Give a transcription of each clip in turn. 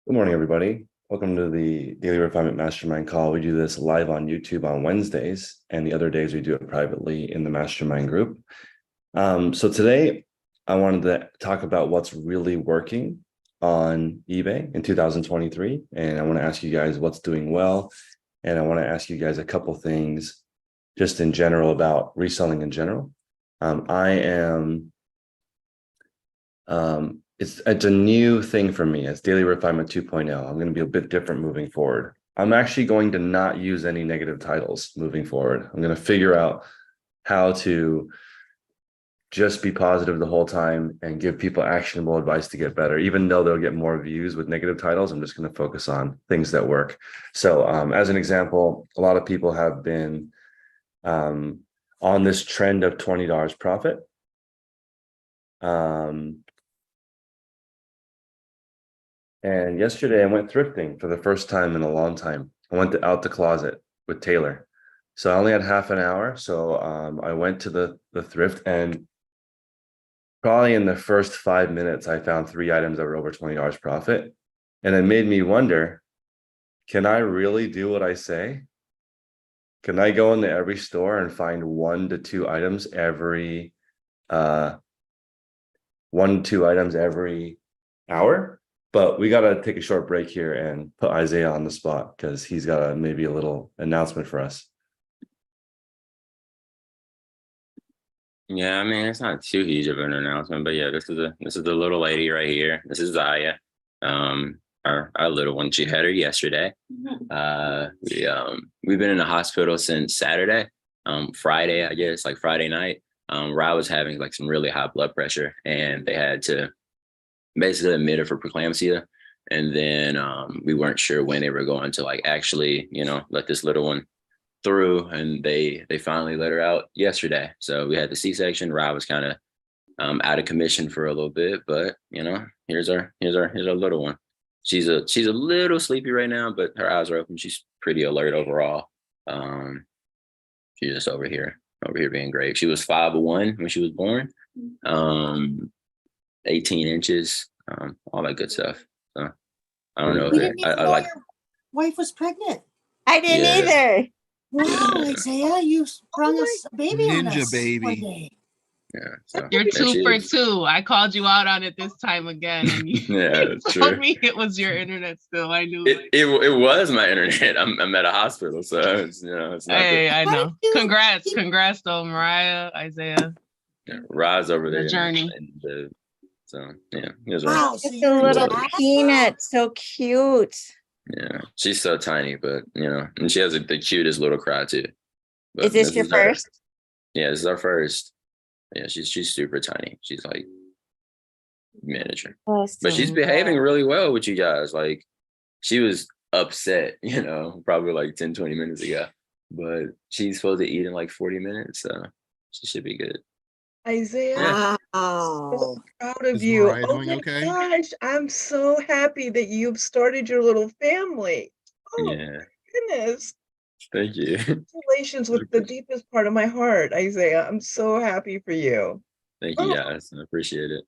Good morning, everybody. Welcome to the Daily Refinement Mastermind call. We do this live on YouTube on Wednesdays, and the other days we do it privately in the mastermind group. So today I wanted to talk about what's really working on eBay in 2023. And I want to ask you guys what's doing well. And I want to ask you guys a couple things just in general about reselling in general. It's a new thing for me. It's Daily Refinement 2.0. I'm going to be a bit different moving forward. I'm actually going to not use any negative titles moving forward. I'm going to figure out how to just be positive the whole time and give people actionable advice to get better. Even though they'll get more views with negative titles, I'm just going to focus on things that work. So as an example, a lot of people have been on this trend of $20 profit. And yesterday I went thrifting for the first time in a long time. I went out the closet with Taylor. So I only had half an hour. So I went to the thrift, and probably in the first 5 minutes, I found 3 items that were over $20 profit. And it made me wonder, can I really do what I say? Can I go into every store and find 1 to 2 items every 1 to 2 items every hour? But we got to take a short break here and put Isaiah on the spot because he's got maybe a little announcement for us. Yeah, I mean, it's not too huge of an announcement, but yeah, this is the little lady right here. This is Zaya, our little one. She had her yesterday. We've been in the hospital since Saturday, Friday, I guess, like Friday night. Ra was having like some really high blood pressure, and they had to basically admit her for preeclampsia. And then we weren't sure when they were going to like actually, let this little one through, and they finally let her out yesterday. So we had the C-section. Rob was kind of out of commission for a little bit, but here's our little one. She's a little sleepy right now, but her eyes are open. She's pretty alert overall. She's just over here being great. She was 5'1" when she was born. 18 inches, all that good stuff. So I don't know. I like. Your wife was pregnant. I didn't either. Wow, Isaiah, you sprung a baby on us. Ninja baby. One day. Yeah, so You're there 2 she for is. 2. I called you out on it this time again, and you, Yeah, you that's told true. me it was your internet still. I knew It was my internet. I'm at a hospital, so it's not. Hey, I know. How did you- Congrats though, Mariah, Isaiah. Rise over The there. journey. So yeah, here's Wow, right. so Just a you're little dad? peanut, so cute. Yeah, she's so tiny, but and she has the cutest little cry too. But Is this your first? Yeah, this is our first. Yeah, she's super tiny. She's like miniature, Oh, but she's behaving really well with you guys. Like, she was upset, probably like 10, 20 minutes ago, but she's supposed to eat in like 40 minutes, so she should be good. Isaiah, Yeah. Wow. so proud of Is you. Mariah Oh doing my okay? gosh, I'm so happy that you've started your little family. Oh Yeah, goodness. thank you. Congratulations with the deepest part of my heart, Isaiah. I'm so happy for you. Thank you guys. I appreciate it.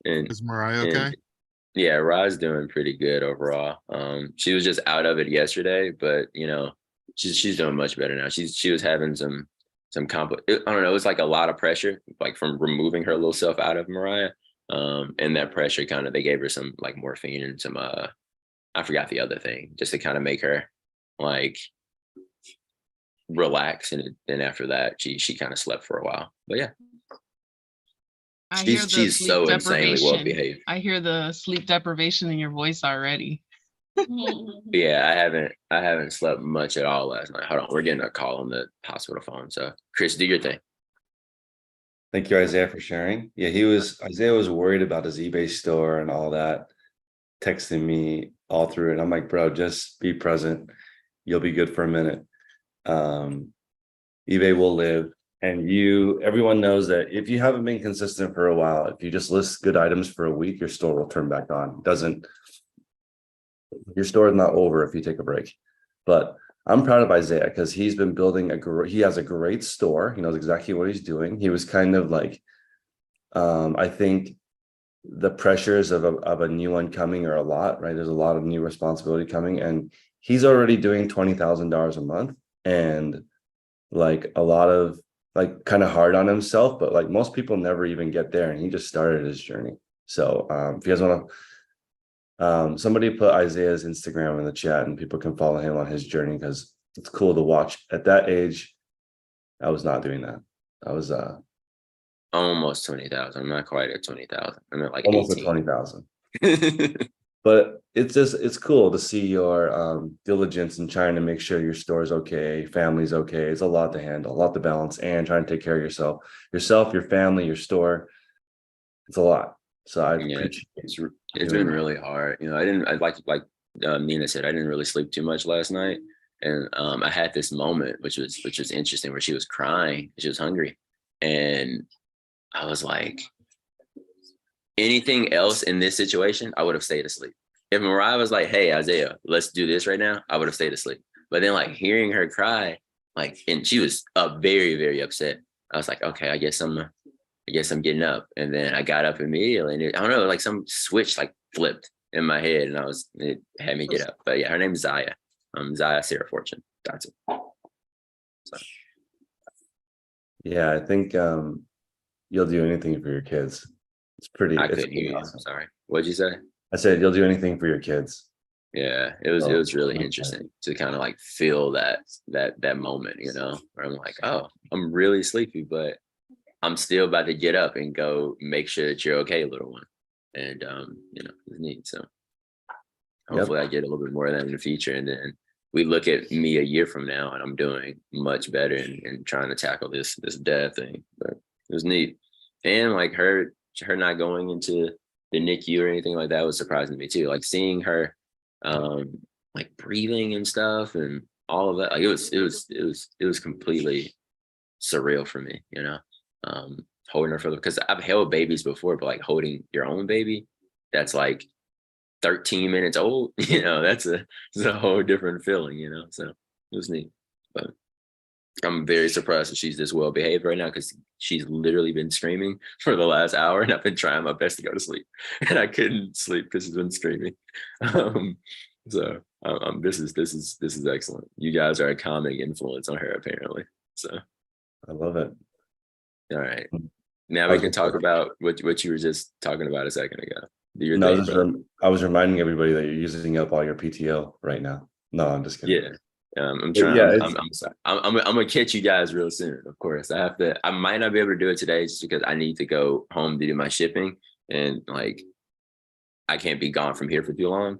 And Is Mariah okay? yeah, Rod's doing pretty good overall. She was just out of it yesterday, but she's doing much better now. She was having some I don't know, it was like a lot of pressure, like from removing her little self out of Mariah. And that pressure they gave her some like morphine and some I forgot the other thing, just to kind of make her like relax, and then after that she kind of slept for a while. But yeah. She's so insanely well behaved. I hear the sleep deprivation in your voice already. Yeah, I haven't slept much at all last night. Hold on, we're getting a call on the hospital phone. So Chris, do your thing. Thank you, Isaiah, for sharing. Yeah, Isaiah was worried about his eBay store and all that, texting me all through it. I'm like, bro, just be present. You'll be good for a minute. eBay will live. And everyone knows that if you haven't been consistent for a while, if you just list good items for a week, your store will turn back on. Your store is not over if you take a break. But I'm proud of Isaiah because he's been building he has a great store. He knows exactly what he's doing. He was kind of like, I think the pressures of a new one coming are a lot, right? There's a lot of new responsibility coming, and he's already doing $20,000 a month, and like a lot of like kind of hard on himself, but like most people never even get there, and he just started his journey. So if you guys want to, somebody put Isaiah's Instagram in the chat, and people can follow him on his journey, because it's cool to watch. At that age, I was not doing that. I was Almost 20,000. I'm not quite at 20,000. I'm at like almost at 18. 20,000. But it's cool to see your diligence in trying to make sure your store is okay, family's okay. It's a lot to handle, a lot to balance, and trying to take care of yourself, your family, your store. It's a lot. So I Yeah, appreciate it's doing been that. really hard. You know, I like Nina said, I didn't really sleep too much last night, and I had this moment which was interesting, where she was crying, she was hungry, and I was like, anything else in this situation, I would have stayed asleep. If Mariah was like, "Hey, Isaiah, let's do this right now," I would have stayed asleep. But then, like, hearing her cry, like, and she was very, very upset. I was like, okay, I guess I'm getting up. And then I got up immediately, and I don't know, like some switch like flipped in my head, and it had me get up. But yeah, her name is Zaya. Zaya Sarah Fortune. That's it. So. Yeah, I think you'll do anything for your kids. It's pretty. I It's couldn't hear pretty you. awesome. Sorry. What'd you say? I said you'll do anything for your kids. Yeah, it was really interesting to kind of like feel that moment, you know, where I'm like, oh, I'm really sleepy, but I'm still about to get up and go make sure that you're okay, little one. And you know, it's neat. So hopefully I get a little bit more of that in the future. And then we look at me a year from now, and I'm doing much better and trying to tackle this dad thing. But it was neat. And like her not going into the NICU or anything like that was surprising to me too. Like seeing her like breathing and stuff and all of that. Like it was completely surreal for me, you know. Holding her because I've held babies before, but like holding your own baby that's like 13 minutes old, you know, it's a whole different feeling, you know. So it was neat. But I'm very surprised that she's this well behaved right now, because she's literally been screaming for the last hour, and I've been trying my best to go to sleep, and I couldn't sleep because she's been screaming. So this is excellent. You guys are a calming influence on her, apparently. So I love it. all right, now we can talk about what you were just talking about a second ago. I was reminding everybody that you're using up all your PTO right now. No, I'm just kidding. Yeah. I'm trying. Yeah, I'm sorry. I'm gonna catch you guys real soon. Of course, I might not be able to do it today just because I need to go home to do my shipping, and like I can't be gone from here for too long.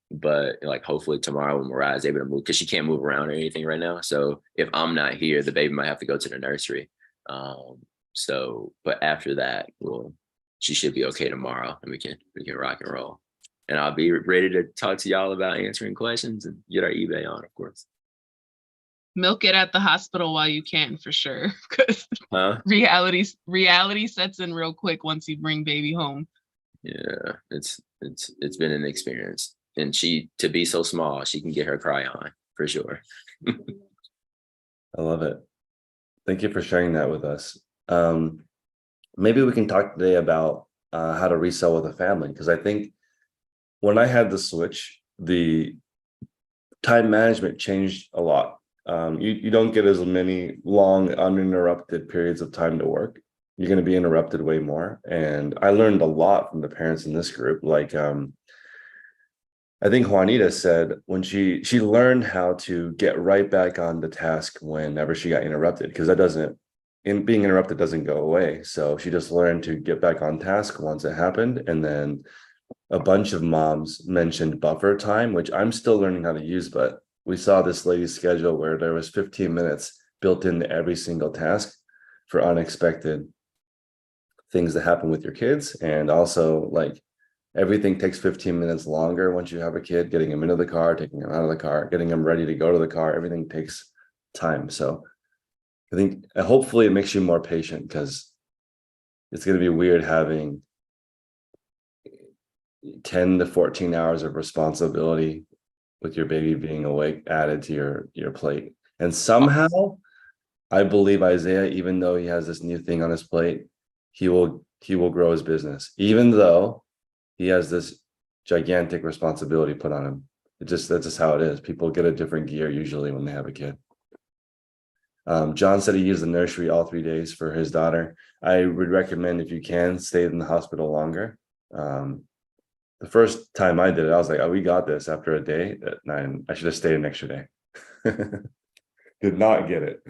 But like hopefully tomorrow when Mariah is able to move, because she can't move around or anything right now. So if I'm not here, the baby might have to go to the nursery. But after that, she should be okay tomorrow, and we can rock and roll. And I'll be ready to talk to y'all about answering questions and get our eBay on, of course. Milk it at the hospital while you can, for sure, because reality sets in real quick once you bring baby home. Yeah, it's been an experience, and to be so small, she can get her cry on for sure. I love it. Thank you for sharing that with us. Maybe we can talk today about how to resell with a family, because I think when I had the switch, the time management changed a lot. You don't get as many long uninterrupted periods of time to work. You're going to be interrupted way more. And I learned a lot from the parents in this group. Like I think Juanita said when she learned how to get right back on the task whenever she got interrupted, because being interrupted doesn't go away. So she just learned to get back on task once it happened. And then a bunch of moms mentioned buffer time, which I'm still learning how to use, but we saw this lady's schedule where there was 15 minutes built into every single task for unexpected things that happen with your kids. And also like everything takes 15 minutes longer once you have a kid, getting them into the car, taking them out of the car, getting them ready to go to the car, everything takes time. So I think hopefully it makes you more patient, because it's going to be weird having 10 to 14 hours of responsibility with your baby being awake added to your plate. And somehow I believe Isaiah, even though he has this new thing on his plate, he will he will grow his business, even though he has this gigantic responsibility put on him. That's just how it is. People get a different gear usually when they have a kid. John said he used the nursery all 3 days for his daughter. I would recommend, if you can, stay in the hospital longer. The first time I did it, I was like, oh, we got this after a day at 9. I should have stayed an extra day. Did not get it.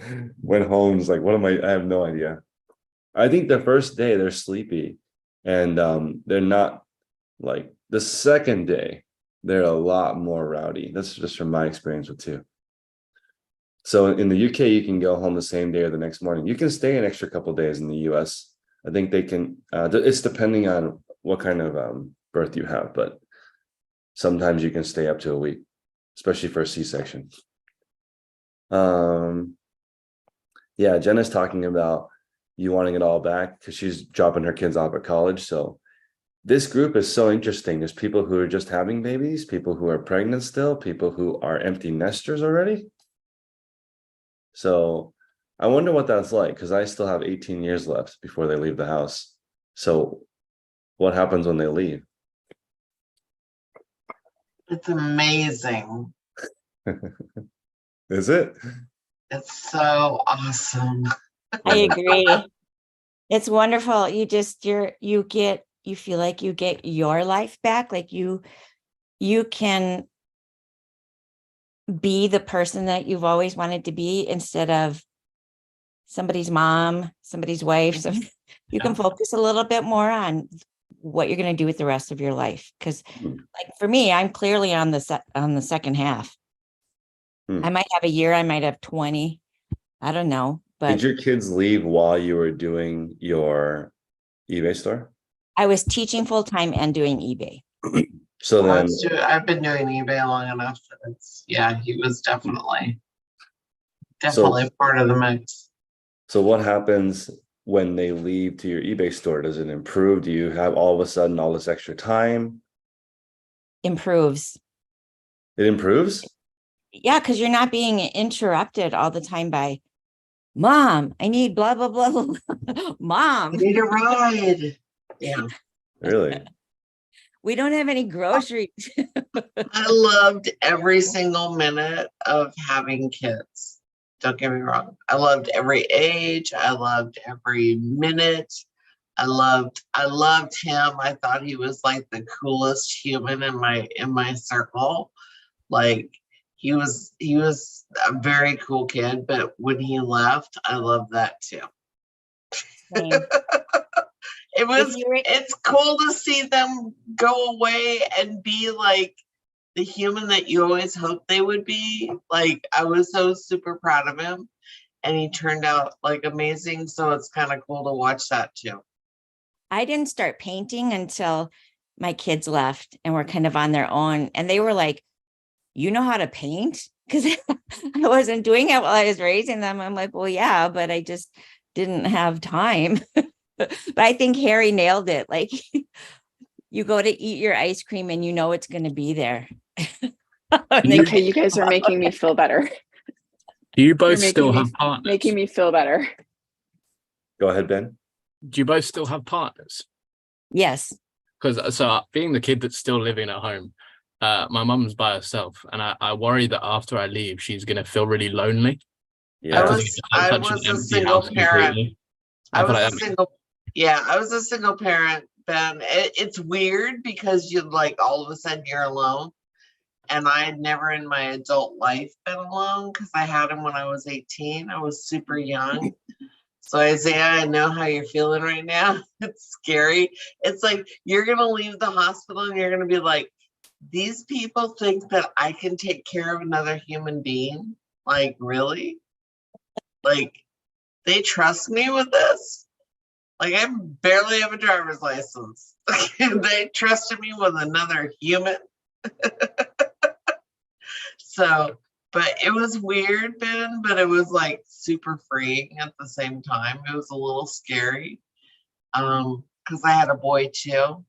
Went home, was like, what am I have no idea. I think the first day they're sleepy and they're not like the second day, they're a lot more rowdy. That's just from my experience with 2. So in the UK, you can go home the same day or the next morning. You can stay an extra couple of days in the US. I think they can, it's depending on what kind of birth you have, but sometimes you can stay up to a week, especially for a C-section. Yeah, Jenna's talking about you wanting it all back because she's dropping her kids off at college. So this group is so interesting. There's people who are just having babies, people who are pregnant still, people who are empty nesters already. So I wonder what that's like, because I still have 18 years left before they leave the house. So what happens when they leave? It's amazing. Is it? It's so awesome. I agree. It's wonderful. You feel like you get your life back. Like you can be the person that you've always wanted to be instead of somebody's mom, somebody's wife. So you can focus a little bit more on what you're going to do with the rest of your life. Because like for me, I'm clearly on the second half. I might have a year, I might have 20. I don't know. But did your kids leave while you were doing your eBay store? I was teaching full time and doing eBay. So then I've been doing eBay long enough that he was definitely part of the mix. So what happens when they leave to your eBay store? Does it improve? Do you have all of a sudden all this extra time? Improves. It improves? Yeah, because you're not being interrupted all the time by mom, I need blah, blah, blah, blah. Mom. I need a ride. Yeah. Really? We don't have any groceries. I loved every single minute of having kids. Don't get me wrong. I loved every age. I loved every minute. I loved him. I thought he was like the coolest human in my circle. Like he was a very cool kid, but when he left, I loved that too. It's cool to see them go away and be like the human that you always hoped they would be. Like I was so super proud of him and he turned out like amazing. So it's kind of cool to watch that too. I didn't start painting until my kids left and were kind of on their own. And they were like, you know how to paint? Because I wasn't doing it while I was raising them. I'm like, well, yeah, but I just didn't have time. But I think Harry nailed it. Like you go to eat your ice cream and you know it's going to be there. Okay, you guys are making me feel better. Do you both still have partners? Making me feel better. Go ahead, Ben. Do you both still have partners? Yes. Because being the kid that's still living at home, my mum's by herself, and I worry that after I leave, she's going to feel really lonely. Yeah, I was a single parent. I was a single parent, Ben. It's weird because you like all of a sudden you're alone. And I had never in my adult life been alone because I had him when I was 18. I was super young. So Isaiah, I know how you're feeling right now. It's scary. It's like you're going to leave the hospital and you're going to be like, these people think that I can take care of another human being? Like, really? Like, they trust me with this? Like, I barely have a driver's license. They trusted me with another human. So, but it was weird, Ben, but it was like super freeing at the same time. It was a little scary because I had a boy too.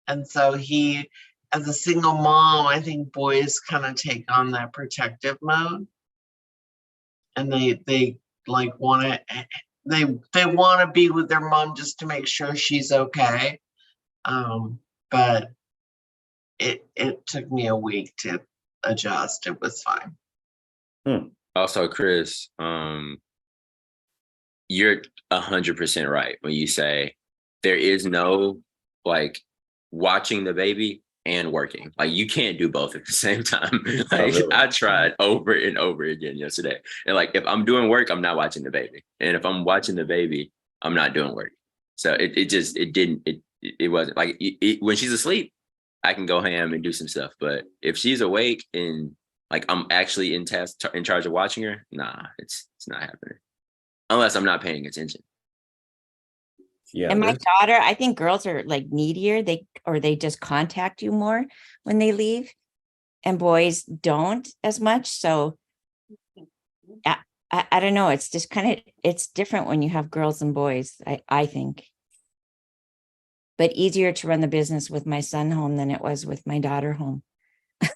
And so he, as a single mom, I think boys kind of take on that protective mode. And they like want to they want to be with their mom just to make sure she's okay. But it took me a week to adjust. It was fine. Also, Chris, you're 100% right when you say there is no like watching the baby and working. Like you can't do both at the same time. Like really? I tried over and over again yesterday. And like if I'm doing work, I'm not watching the baby. And if I'm watching the baby, I'm not doing work. So it wasn't like when she's asleep, I can go ham and do some stuff. But if she's awake and like I'm actually in charge of watching her, nah, it's not happening. Unless I'm not paying attention. Yeah. And my daughter, I think girls are like needier. They just contact you more when they leave, and boys don't as much. So I don't know. It's just it's different when you have girls and boys, I think. But easier to run the business with my son home than it was with my daughter home. But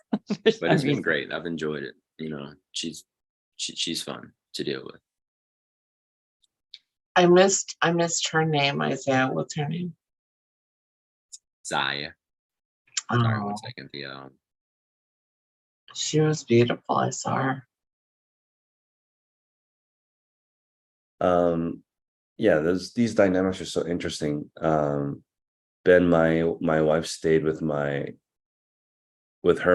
it's been great. I've enjoyed it. You know, she's fun to deal with. I missed her name, Isaiah. What's her name? Zaya. Oh. Sorry, 1 second. She was beautiful. I saw her. Yeah, these dynamics are so interesting. Ben, my wife stayed with her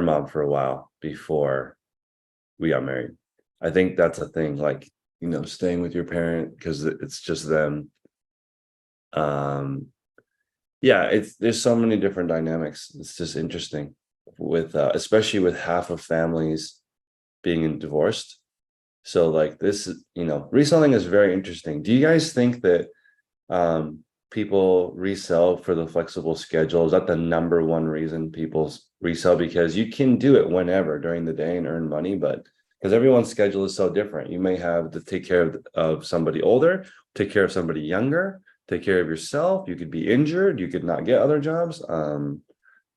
mom for a while before we got married. I think that's a thing, like, you know, staying with your parent because it's just them. Yeah, there's so many different dynamics. It's just interesting with especially with half of families being divorced. So like this, you know, reselling is very interesting. Do you guys think that people resell for the flexible schedule? Is that the number one reason people resell? Because you can do it whenever during the day and earn money, but because everyone's schedule is so different. You may have to take care of somebody older, take care of somebody younger, take care of yourself. You could be injured. You could not get other jobs.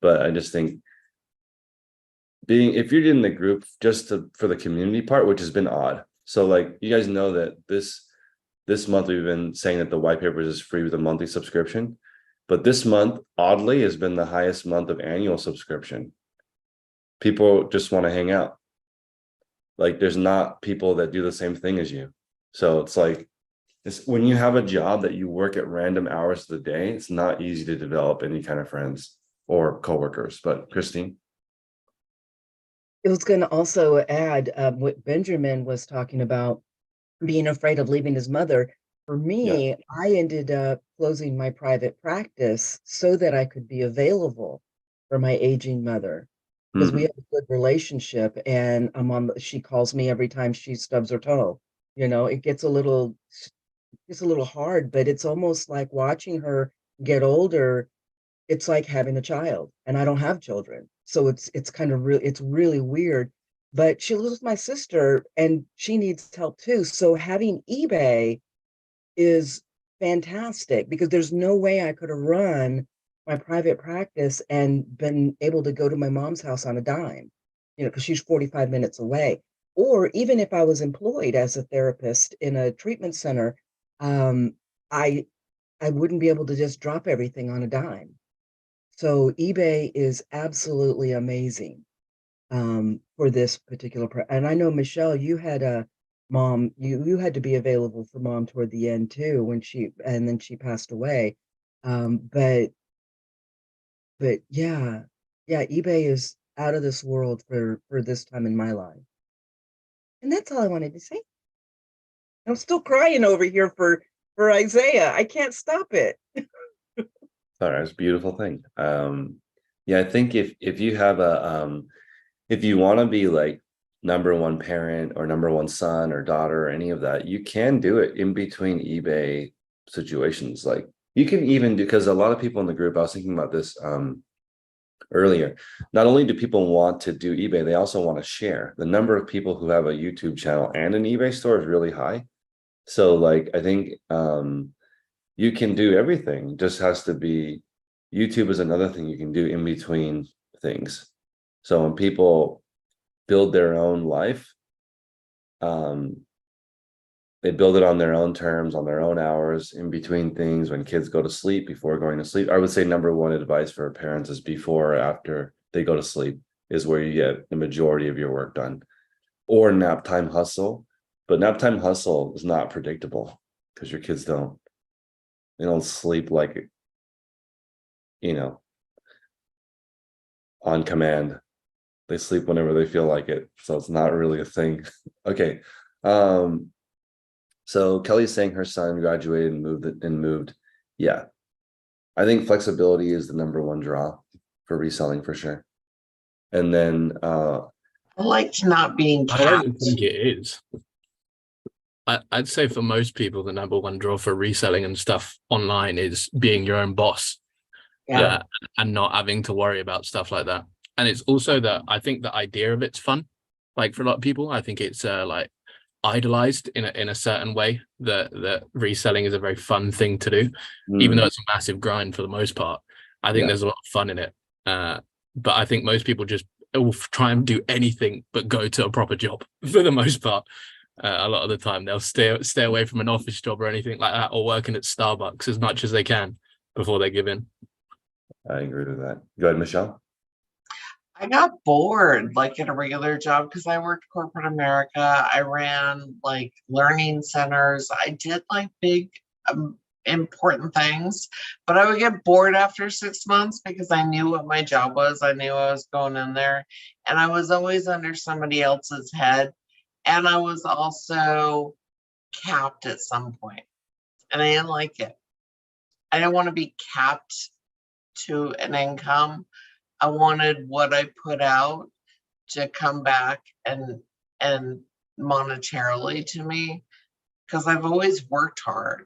But I just think if you're in the group just for the community part, which has been odd. So like you guys know that this month we've been saying that the white papers is free with a monthly subscription, but this month oddly has been the highest month of annual subscription. People just want to hang out. Like there's not people that do the same thing as you. So it's like when you have a job that you work at random hours of the day, it's not easy to develop any kind of friends or coworkers. But Christine? I was going to also add what Benjamin was talking about, being afraid of leaving his mother. For me, I ended up closing my private practice so that I could be available for my aging mother, because we have a good relationship, and she calls me every time she stubs her toe. You know, it gets a little hard, but it's almost like watching her get older. It's like having a child, and I don't have children. So it's kind of it's really weird, but she lives with my sister and she needs help too. So having eBay is fantastic because there's no way I could have run my private practice and been able to go to my mom's house on a dime, you know, because she's 45 minutes away. Or even if I was employed as a therapist in a treatment center, I wouldn't be able to just drop everything on a dime. So eBay is absolutely amazing for this particular. And I know, Michelle, you had a mom, you had to be available for mom toward the end too, and then she passed away. But yeah, eBay is out of this world for this time in my life. And that's all I wanted to say. I'm still crying over here for Isaiah. I can't stop it. Sorry, it's a beautiful thing. Yeah, I think if you have if you want to be like number one parent or number one son or daughter or any of that, you can do it in between eBay situations. Like you can even do, because a lot of people in the group, I was thinking about this earlier. Not only do people want to do eBay, they also want to share. The number of people who have a YouTube channel and an eBay store is really high. So like I think you can do everything. It just has to be, YouTube is another thing you can do in between things. So when people build their own life, They build it on their own terms, on their own hours, in between things, when kids go to sleep, before going to sleep. I would say number one advice for parents is before or after they go to sleep is where you get the majority of your work done. Or nap time hustle. But nap time hustle is not predictable because your kids they don't sleep like, on command. They sleep whenever they feel like it. So it's not really a thing. Okay. So Kelly's saying her son graduated and moved. Yeah. I think flexibility is the number one draw for reselling for sure. And then I liked not being I capped. don't think it is. I'd say for most people, the number one draw for reselling and stuff online is being your own boss. Yeah. And not having to worry about stuff like that. And it's also that I think the idea of it's fun. Like for a lot of people, I think it's like idolized in a certain way. That reselling is a very fun thing to do, even though it's a massive grind for the most part. I think there's a lot of fun in it. But I think most people just will try and do anything but go to a proper job for the most part. A lot of the time they'll stay away from an office job or anything like that, or working at Starbucks as much as they can before they give in. I agree with that. Go ahead, Michelle. I got bored like at a regular job because I worked corporate America. I ran like learning centers. I did like big, important things, but I would get bored after 6 months because I knew what my job was. I knew I was going in there, and I was always under somebody else's head. And I was also capped at some point, and I didn't like it. I didn't want to be capped to an income. I wanted what I put out to come back and monetarily to me, because I've always worked hard.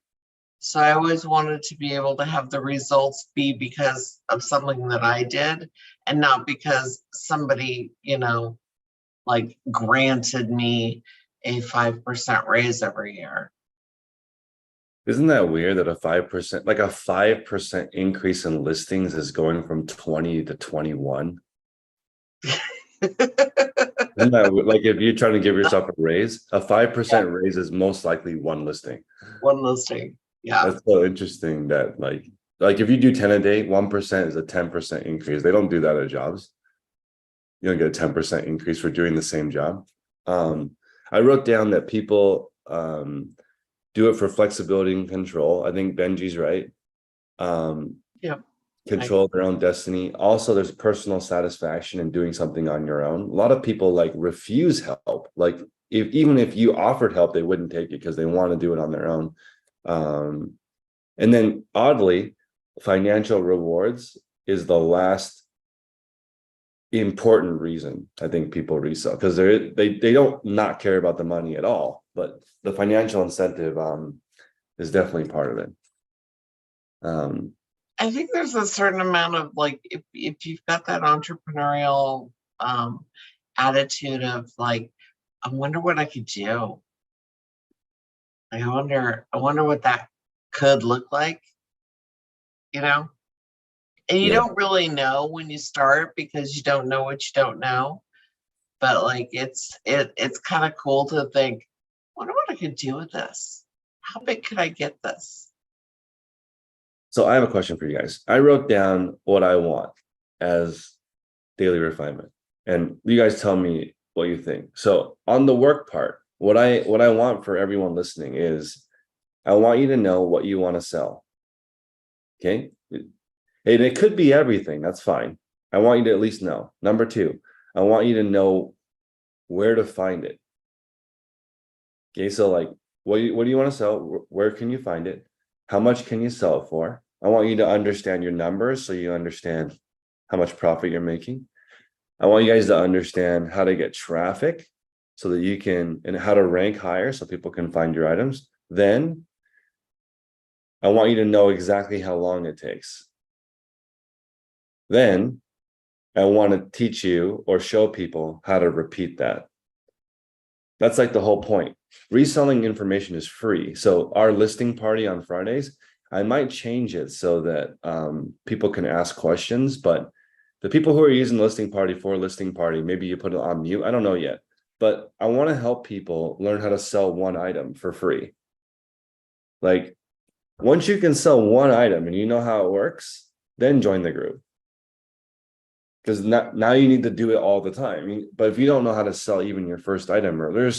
So I always wanted to be able to have the results be because of something that I did, and not because somebody, like granted me a 5% raise every year. Isn't that weird that a 5% increase in listings is going from 20 to 21? Isn't that like if you're trying to give yourself a raise, a 5% raise is most likely one listing. One listing. Yeah. That's so interesting that like if you do 10 a day, 1% is a 10% increase. They don't do that at jobs. You don't get a 10% increase for doing the same job. I wrote down that people do it for flexibility and control. I think Benji's right. Control their own destiny. Also, there's personal satisfaction in doing something on your own. A lot of people like refuse help. Like even if you offered help, they wouldn't take it because they want to do it on their own. And then oddly, financial rewards is the last important reason I think people resell, because they don't not care about the money at all, but the financial incentive is definitely part of it. I think there's a certain amount of like if you've got that entrepreneurial attitude of like, I wonder what I could do. I wonder what that could look like, and you don't really know when you start because you don't know what you don't know. But like it's kind of cool to think, I wonder what I could do with this. How big could I get this? So I have a question for you guys. I wrote down what I want as daily refinement, and you guys tell me what you think. So on the work part, what I want for everyone listening is I want you to know what you want to sell. Okay. And it could be everything. That's fine. I want you to at least know. Number two, I want you to know where to find it. Okay. So like, what do you want to sell? Where can you find it? How much can you sell it for? I want you to understand your numbers so you understand how much profit you're making. I want you guys to understand how to get traffic so that you can, and how to rank higher so people can find your items. Then I want you to know exactly how long it takes. Then I want to teach you or show people how to repeat that. That's like the whole point. Reselling information is free. So our listing party on Fridays, I might change it so that people can ask questions, but the people who are using listing party for listing party, maybe you put it on mute. I don't know yet, but I want to help people learn how to sell one item for free. Like, once you can sell one item and you know how it works, then join the group. Because now you need to do it all the time. I mean, but if you don't know how to sell even your first item, or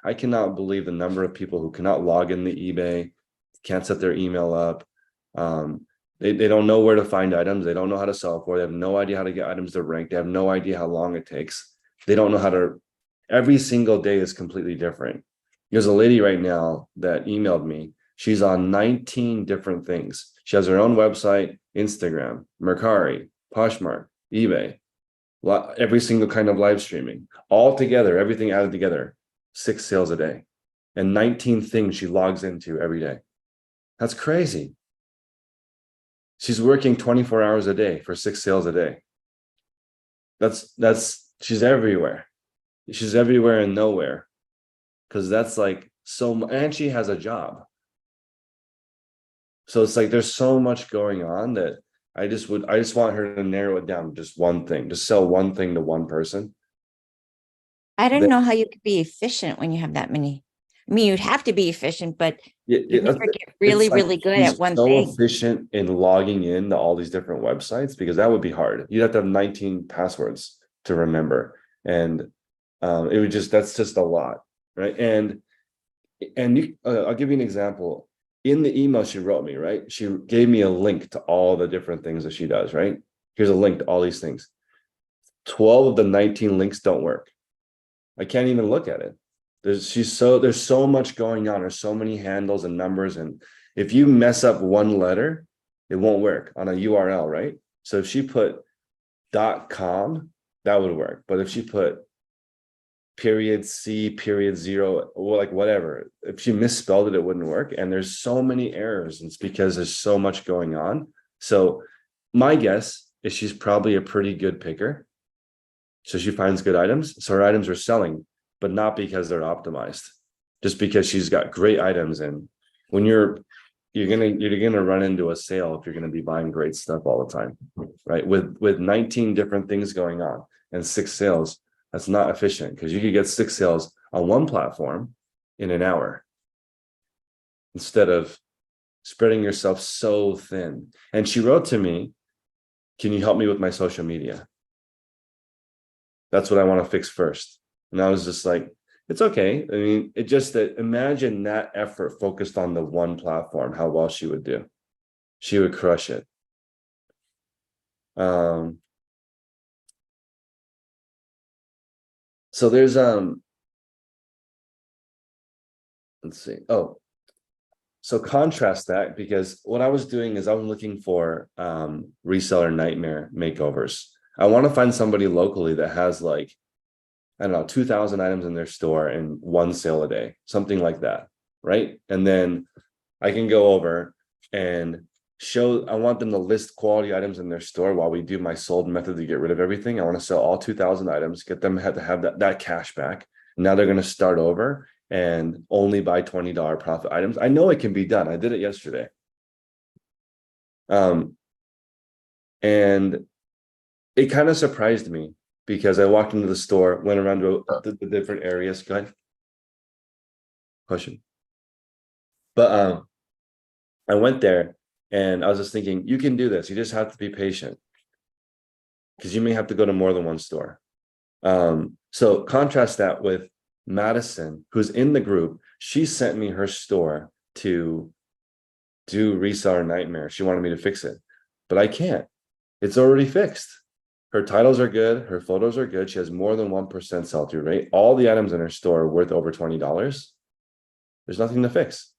I cannot believe the number of people who cannot log in the eBay, can't set their email up. They don't know where to find items. They don't know how to sell for. They have no idea how to get items to rank. They have no idea how long it takes. They don't know how to, every single day is completely different. There's a lady right now that emailed me. She's on 19 different things. She has her own website, Instagram, Mercari, Poshmark, eBay, every single kind of live streaming, all together, everything added together, 6 sales a day, and 19 things she logs into every day. That's crazy. She's working 24 hours a day for 6 sales a day. She's everywhere. She's everywhere and nowhere. Because that's like and she has a job. So it's like there's so much going on that I just want her to narrow it down to just one thing, just sell one thing to one person. I don't know how you could be efficient when you have that many. I mean, you'd have to be efficient, but you never get really, really good at one thing. So efficient in logging in to all these different websites, because that would be hard. You'd have to have 19 passwords to remember. And it would that's just a lot, right? And I'll give you an example. In the email she wrote me, right? She gave me a link to all the different things that she does, right? Here's a link to all these things. 12 of the 19 links don't work. I can't even look at it. There's so much going on. There's so many handles and numbers. And if you mess up one letter, it won't work on a URL, right? So if she put .com, that would work. But if she put .c, .0, or like whatever, if she misspelled it, it wouldn't work. And there's so many errors, and it's because there's so much going on. So my guess is she's probably a pretty good picker. So she finds good items. So her items are selling, but not because they're optimized, just because she's got great items. And when you're gonna run into a sale if you're gonna be buying great stuff all the time, right? With 19 different things going on and 6 sales, that's not efficient, because you could get 6 sales on one platform in an hour instead of spreading yourself so thin. And she wrote to me, "Can you help me with my social media? That's what I want to fix first." And I was just like, it's okay. I mean, it just that imagine that effort focused on the one platform, how well she would do. She would crush it. So there's let's see. Oh, so contrast that, because what I was doing is I was looking for reseller nightmare makeovers. I want to find somebody locally that has like, I don't know, 2,000 items in their store and 1 sale a day, something like that, right? And then I can go over and I want them to list quality items in their store while we do my sold method to get rid of everything. I want to sell all 2,000 items, get them to have that cash back. Now they're going to start over and only buy $20 profit items. I know it can be done. I did it yesterday. And it kind of surprised me, because I walked into the store, went around to the different areas. Go ahead. Question. But I went there and I was just thinking, you can do this. You just have to be patient, because you may have to go to more than one store. So contrast that with Madison, who's in the group. She sent me her store to do Reseller Nightmare. She wanted me to fix it, but I can't. It's already fixed. Her titles are good. Her photos are good. She has more than 1% sell-through rate. All the items in her store are worth over $20. There's nothing to fix.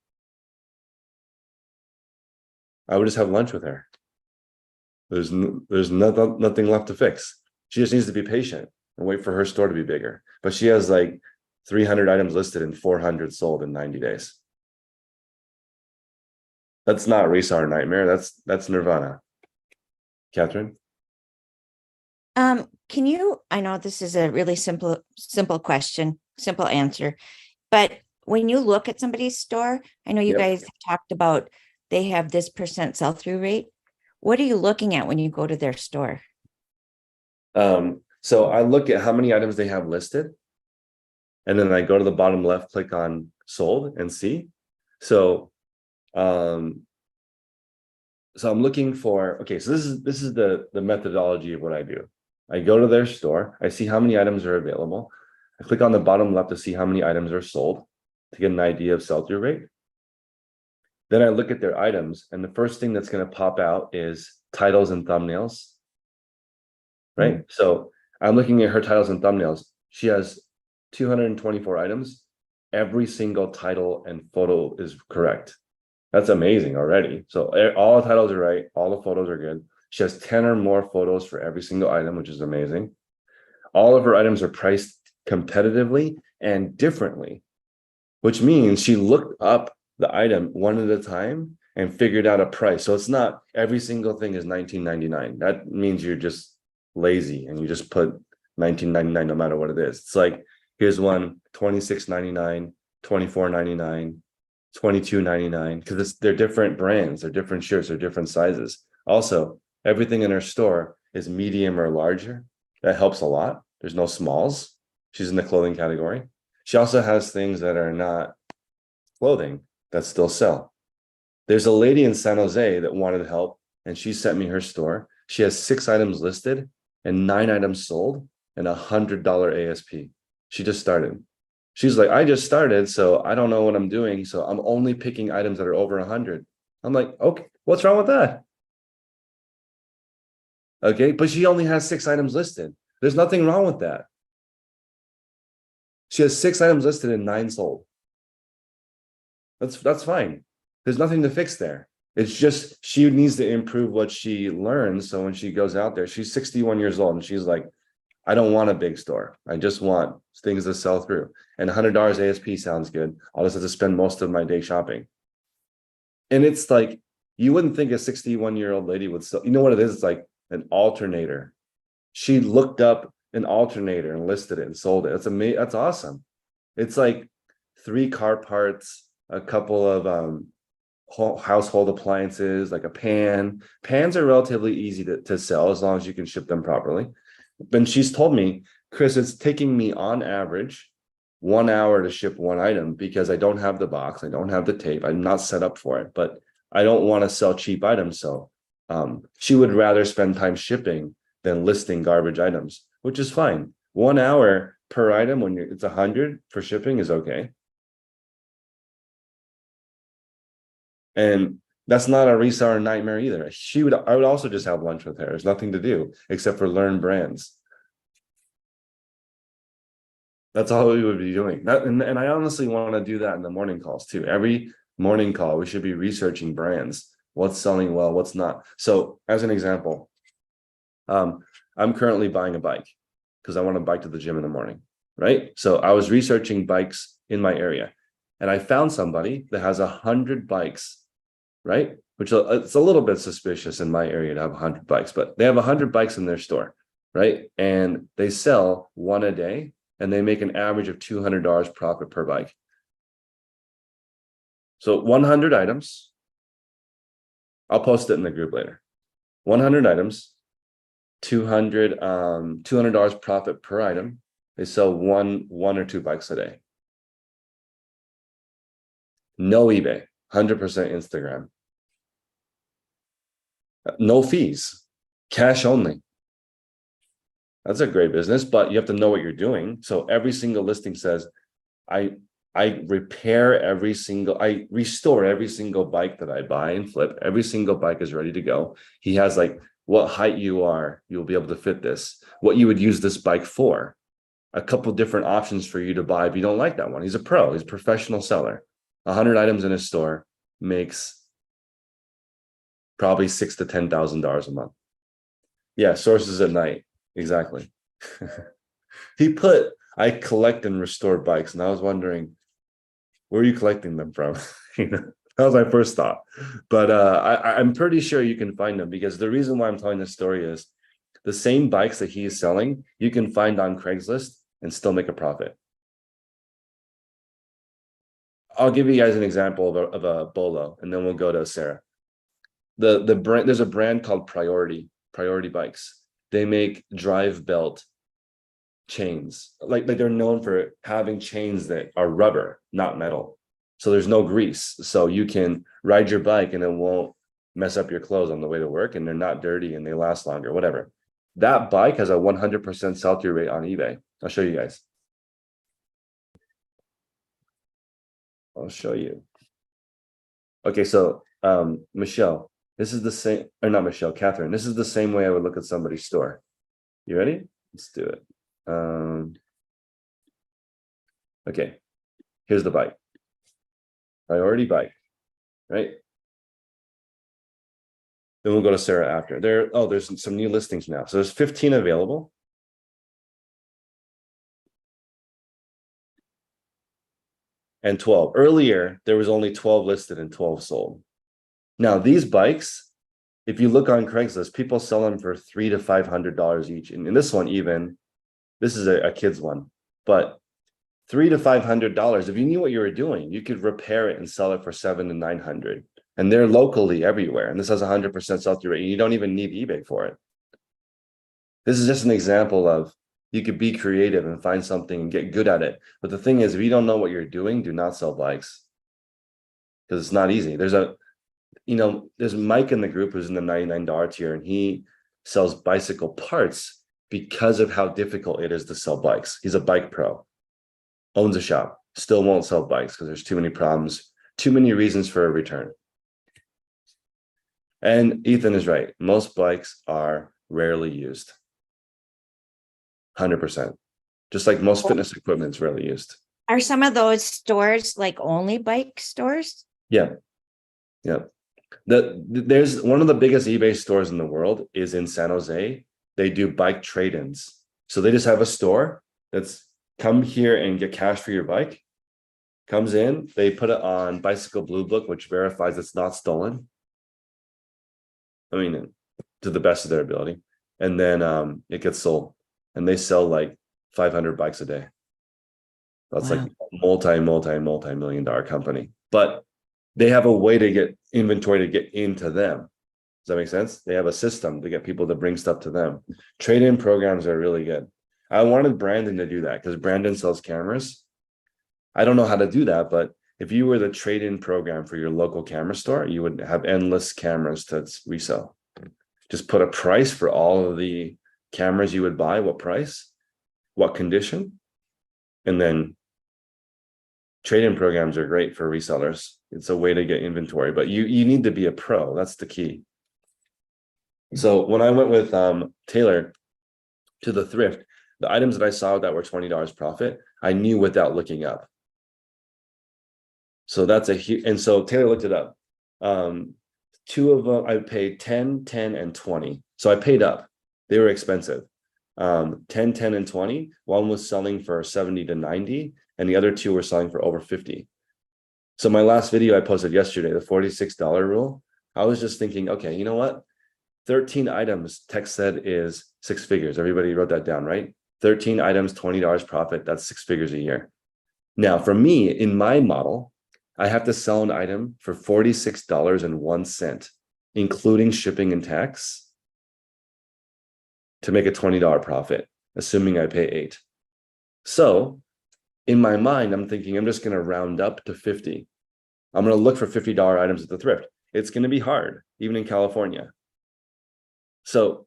I would just have lunch with her. There's nothing left to fix. She just needs to be patient and wait for her store to be bigger. But she has like 300 items listed and 400 sold in 90 days. That's not Reseller Nightmare. That's Nirvana. Catherine? Can you, I know this is a really simple question, simple answer, but when you look at somebody's store, I know you guys talked about they have this % sell-through rate. What are you looking at when you go to their store? So I look at how many items they have listed, And then I go to the bottom left, click on sold and see. So so I'm looking for, okay, so this is the methodology of what I do. I go to their store, I see how many items are available. I click on the bottom left to see how many items are sold to get an idea of sell-through rate. Then I look at their items, and the first thing that's going to pop out is titles and thumbnails. Right? So I'm looking at her titles and thumbnails. She has 224 items. Every single title and photo is correct. That's amazing already. So all the titles are right. All the photos are good. She has 10 or more photos for every single item, which is amazing. All of her items are priced competitively and differently, which means she looked up the item one at a time and figured out a price. So it's not every single thing is $19.99. That means you're just lazy and you just put $19.99 no matter what it is. It's like, here's one $26.99, $24.99, $22.99, because they're different brands, they're different shirts, they're different sizes. Also, everything in her store is medium or larger. That helps a lot. There's no smalls. She's in the clothing category. She also has things that are not clothing that still sell. There's a lady in San Jose that wanted help, and she sent me her store. She has 6 items listed and 9 items sold and $100 ASP. She just started. She's like, I just started, so I don't know what I'm doing. So I'm only picking items that are over 100. I'm like, okay, what's wrong with that? Okay, but she only has 6 items listed. There's nothing wrong with that. She has 6 items listed and 9 sold. That's fine. There's nothing to fix there. It's just she needs to improve what she learns. So when she goes out there, she's 61 years old and she's like, I don't want a big store. I just want things to sell through. And $100 ASP sounds good. I'll just have to spend most of my day shopping. And it's like, you wouldn't think a 61-year-old lady would sell. You know what it is? It's like an alternator. She looked up an alternator and listed it and sold it. That's amazing. That's awesome. It's like 3 car parts, a couple of household appliances, like a pan. Pans are relatively easy to sell as long as you can ship them properly. But she's told me, Chris, it's taking me on average 1 hour to ship one item because I don't have the box, I don't have the tape, I'm not set up for it, but I don't want to sell cheap items. So she would rather spend time shipping than listing garbage items, which is fine. 1 hour per item when it's 100 for shipping is okay. And that's not a reseller nightmare either. I would also just have lunch with her. There's nothing to do except for learn brands. That's all we would be doing. And I honestly want to do that in the morning calls too. Every morning call, we should be researching brands. What's selling well, what's not. So as an example, I'm currently buying a bike because I want to bike to the gym in the morning, right? So I was researching bikes in my area and I found somebody that has 100 bikes, right? Which it's a little bit suspicious in my area to have 100 bikes, but they have 100 bikes in their store, right? And they sell one a day and they make an average of $200 profit per bike. So 100 items, I'll post it in the group later. 100 items, $200 profit per item. They sell one or 2 bikes a day. No eBay, 100% Instagram. No fees, cash only. That's a great business, but you have to know what you're doing. So every single listing says, I restore every single bike that I buy and flip. Every single bike is ready to go. He has like what height you are, you'll be able to fit this, what you would use this bike for, a couple different options for you to buy if you don't like that one. He's a pro, he's a professional seller. 100 items in his store makes probably $6,000 to $10,000 a month. Yeah, sources at night. Exactly. He put, I collect and restore bikes, and I was wondering, where are you collecting them from? That was my first thought. But I'm pretty sure you can find them, because the reason why I'm telling this story is the same bikes that he is selling, you can find on Craigslist and still make a profit. I'll give you guys an example of a bolo, and then we'll go to Sarah. The brand, there's a brand called Priority Bikes. They make drive belt chains. Like they're known for having chains that are rubber, not metal. So there's no grease. So you can ride your bike and it won't mess up your clothes on the way to work, and they're not dirty and they last longer, whatever. That bike has a 100% sell-through rate on eBay. I'll show you guys. I'll show you. Okay, so Michelle, this is the same, or not Michelle, Catherine, this is the same way I would look at somebody's store. You ready? Let's do it. Okay, here's the bike. Priority bike, right? Then we'll go to Sarah after. There's some new listings now. So there's 15 available. And 12. Earlier, there was only 12 listed and 12 sold. Now, these bikes, if you look on Craigslist, people sell them for $300 to $500 each. And in this one, even, this is a kid's one, but $300 to $500. If you knew what you were doing, you could repair it and sell it for $700 to $900. And they're locally everywhere. And this has 100% sell-through rate. And you don't even need eBay for it. This is just an example of you could be creative and find something and get good at it. But the thing is, if you don't know what you're doing, do not sell bikes, because it's not easy. There's Mike in the group who's in the $99 tier, and he sells bicycle parts because of how difficult it is to sell bikes. He's a bike pro, owns a shop, still won't sell bikes because there's too many problems, too many reasons for a return. And Ethan is right. Most bikes are rarely used. 100%. Just like most fitness equipment is rarely used. Are some of those stores like only bike stores? Yeah. There's one of the biggest eBay stores in the world is in San Jose. They do bike trade-ins. So they just have a store that's come here and get cash for your bike. Comes in, they put it on Bicycle Blue Book, which verifies it's not stolen. I mean, to the best of their ability. And then it gets sold. And they sell like 500 bikes a day. That's like a multi-million dollar company. But they have a way to get inventory to get into them. Does that make sense? They have a system to get people to bring stuff to them. Trade-in programs are really good. I wanted Brandon to do that because Brandon sells cameras. I don't know how to do that, but if you were the trade-in program for your local camera store, you would have endless cameras to resell. Just put a price for all of the cameras you would buy, what price, what condition, and then trade-in programs are great for resellers. It's a way to get inventory, but you need to be a pro. That's the key. So when I went with Taylor to the thrift, the items that I saw that were $20 profit, I knew without looking up. So that's a huge, and so Taylor looked it up. Two of them I paid 10, 10, and 20. So I paid up. They were expensive. 10, 10, and 20. One was selling for 70 to 90, and the other two were selling for over 50. So my last video I posted yesterday, the $46 rule, I was just thinking, okay, you know what? 13 items, Tech said is 6 figures. Everybody wrote that down, right? 13 items, $20 profit, that's 6 figures a year. Now, for me, in my model, I have to sell an item for $46.01, including shipping and tax, to make a $20 profit, assuming I pay 8. So in my mind, I'm thinking I'm just going to round up to 50. I'm going to look for $50 items at the thrift. It's going to be hard, even in California. So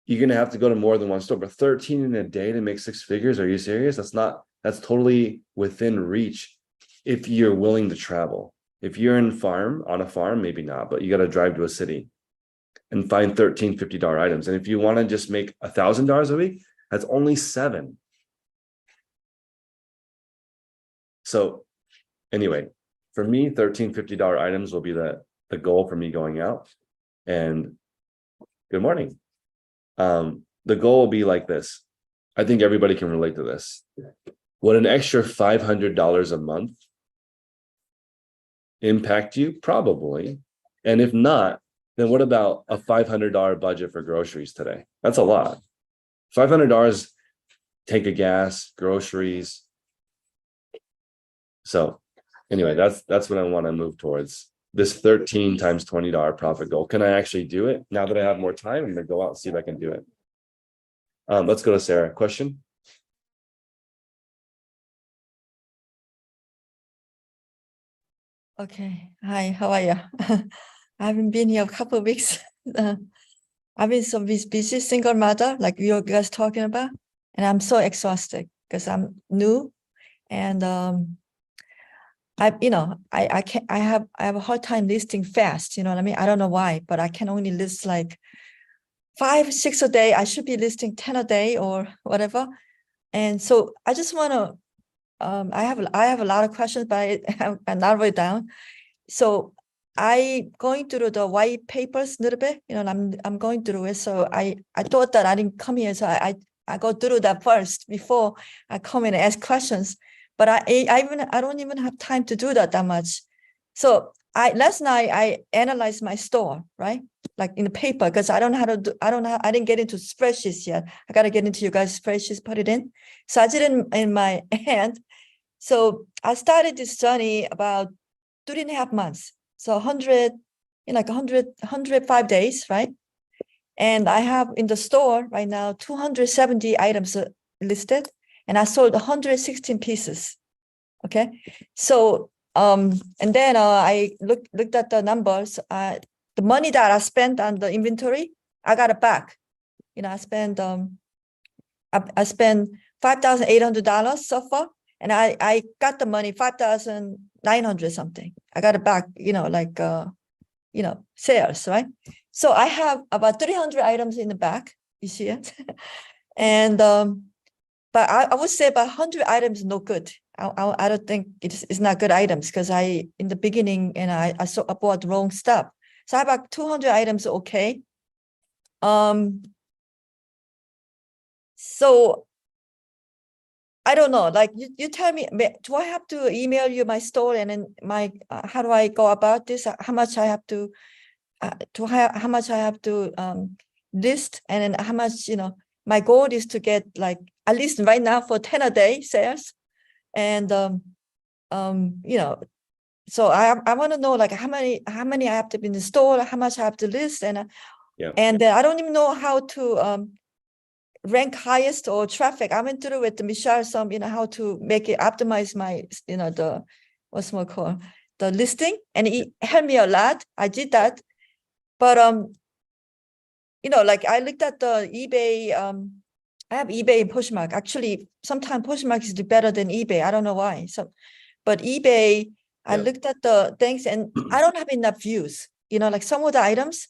you're going to have to go to more than one store, but 13 in a day to make 6 figures. Are you serious? That's totally within reach. If you're willing to travel. If you're on a farm, maybe not, but you got to drive to a city and find 13 $50 items. And if you want to just make $1,000 a week, that's only 7. So anyway, for me, 13 $50 items will be the goal for me going out. And good morning. The goal will be like this. I think everybody can relate to this. Would an extra $500 a month impact you? Probably. And if not, then what about a $500 budget for groceries today? That's a lot. $500 tank of gas, groceries. So anyway, that's what I want to move towards. This 13 times $20 profit goal. Can I actually do it? Now that I have more time, I'm going to go out and see if I can do it. Let's go to Sarah. Question? Okay. Hi, how are you? I haven't been here a couple of weeks. I've been so busy single mother, like you guys talking about, and I'm so exhausted because I'm new, and I have a hard time listing fast. You know what I mean? I don't know why, but I can only list like 5, 6 a day. I should be listing 10 a day or whatever. And so I just want to. I have a lot of questions, but I narrow it down. So I going through the white papers a little bit, I'm going through it. So I thought that I didn't come here. So I go through that first before I come in and ask questions. But I don't even have time to do that much. So last night I analyzed my store, right? Like in the paper, because I don't know how to do, I didn't get into spreadsheets yet. I got to get into you guys' spreadsheets, put it in. So I did it in my hand. So I started this journey about 3.5 months. So 105 days, right? And I have in the store right now 270 items listed, and I sold 116 pieces. Okay. So and then I looked at the numbers. The money that I spent on the inventory, I got it back. I spent I spent $5,800 so far, and I got the money 5,900 something. I got it back, sales, right? So I have about 300 items in the back. You see it? And but I would say about 100 items no good. I don't think it's not good items, because in the beginning, and I bought the wrong stuff. So I have about 200 items okay. So I don't know, like you tell me, do I have to email you my store, and then how do I go about this? How much I have to list, and then how much, my goal is to get like at least right now for 10 a day sales. And so I want to know like how many I have to be in the store, how much I have to list, and I don't even know how to rank highest or traffic. I went through with Michelle some, how to make it optimize my, the what's more called the listing, and it helped me a lot. I did that, but like I looked at the eBay. I have eBay and Poshmark. Actually, sometimes Poshmark is better than eBay. I don't know why. So, but eBay, I looked at the things, and I don't have enough views. Like some of the items,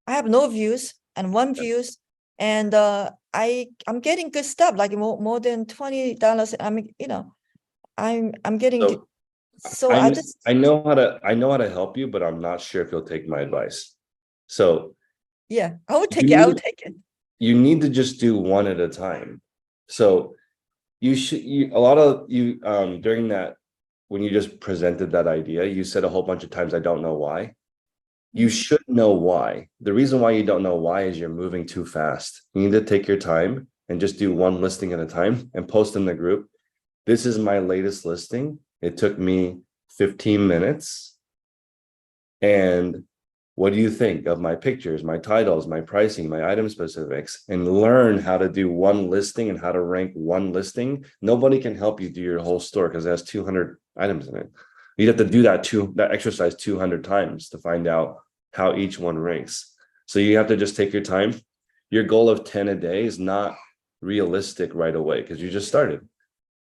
I have no views and one views, and I'm getting good stuff, like more than $20. I'm getting. So I know how to help you, but I'm not sure if you'll take my advice. So yeah, I would take it. I would take it. You need to just do one at a time. So a lot of you during that, when you just presented that idea, you said a whole bunch of times, I don't know why. You should know why. The reason why you don't know why is you're moving too fast. You need to take your time and just do one listing at a time and post in the group. This is my latest listing. It took me 15 minutes. And what do you think of my pictures, my titles, my pricing, my item specifics, and learn how to do one listing and how to rank one listing. Nobody can help you do your whole store because it has 200 items in it. You'd have to do that exercise 200 times to find out how each one ranks. So you have to just take your time. Your goal of 10 a day is not realistic right away because you just started.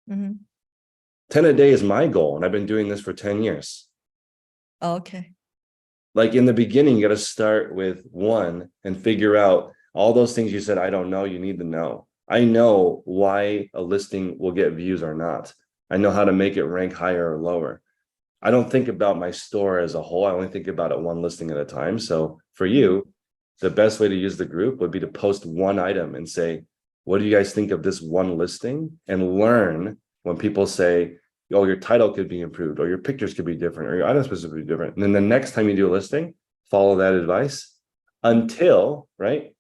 10 a day is my goal, and I've been doing this for 10 years. Oh, okay. Like in the beginning, you got to start with one and figure out all those things you said, I don't know, you need to know. I know why a listing will get views or not. I know how to make it rank higher or lower. I don't think about my store as a whole. I only think about it one listing at a time. So for you, the best way to use the group would be to post one item and say, what do you guys think of this one listing? And learn when people say, oh, your title could be improved, or your pictures could be different, or your item specific could be different. And then the next time you do a listing, follow that advice until, right,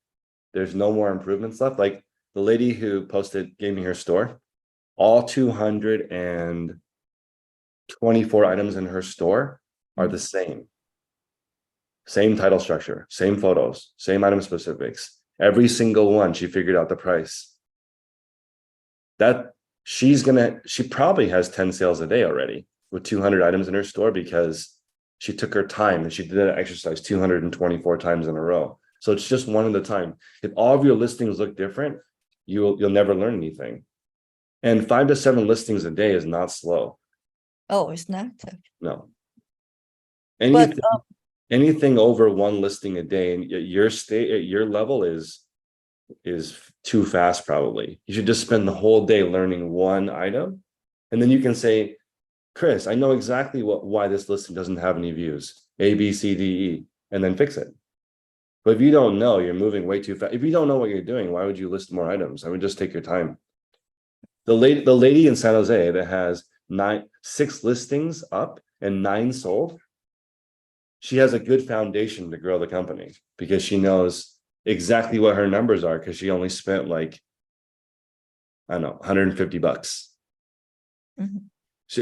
there's no more improvements left. Like the lady who gave me her store, all 224 items in her store are the same. Same title structure, same photos, same item specifics. Every single one, she figured out the price. She probably has 10 sales a day already with 200 items in her store because She took her time and she did that exercise 224 times in a row. So it's just one at a time. If all of your listings look different, you'll never learn anything. And 5 to 7 listings a day is not slow. Oh, it's not. No. But Anything over 1 listing a day and your state at your level is too fast. Probably you should just spend the whole day learning one item, and then you can say, Chris, I know exactly why this listing doesn't have any views, A, B, C, D, E, and then fix it. But if you don't know, you're moving way too fast. If you don't know what you're doing, why would you list more items? I would just take your time. The lady in San Jose that has 6 listings up and 9 sold, she has a good foundation to grow the company because she knows exactly what her numbers are because she only spent like, I don't know, $150.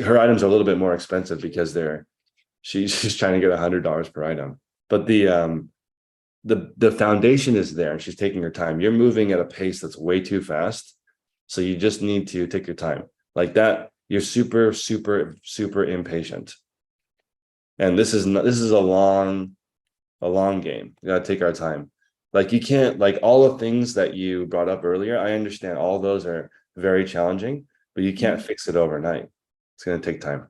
Her items are a little bit more expensive because she's trying to get $100 per item. But the foundation is there and she's taking her time. You're moving at a pace that's way too fast. So you just need to take your time. Like that, you're super, super, super impatient. And this is a long game. You gotta take our time. Like you can't, like all the things that you brought up earlier, I understand all those are very challenging, but you can't fix it overnight. It's gonna take time.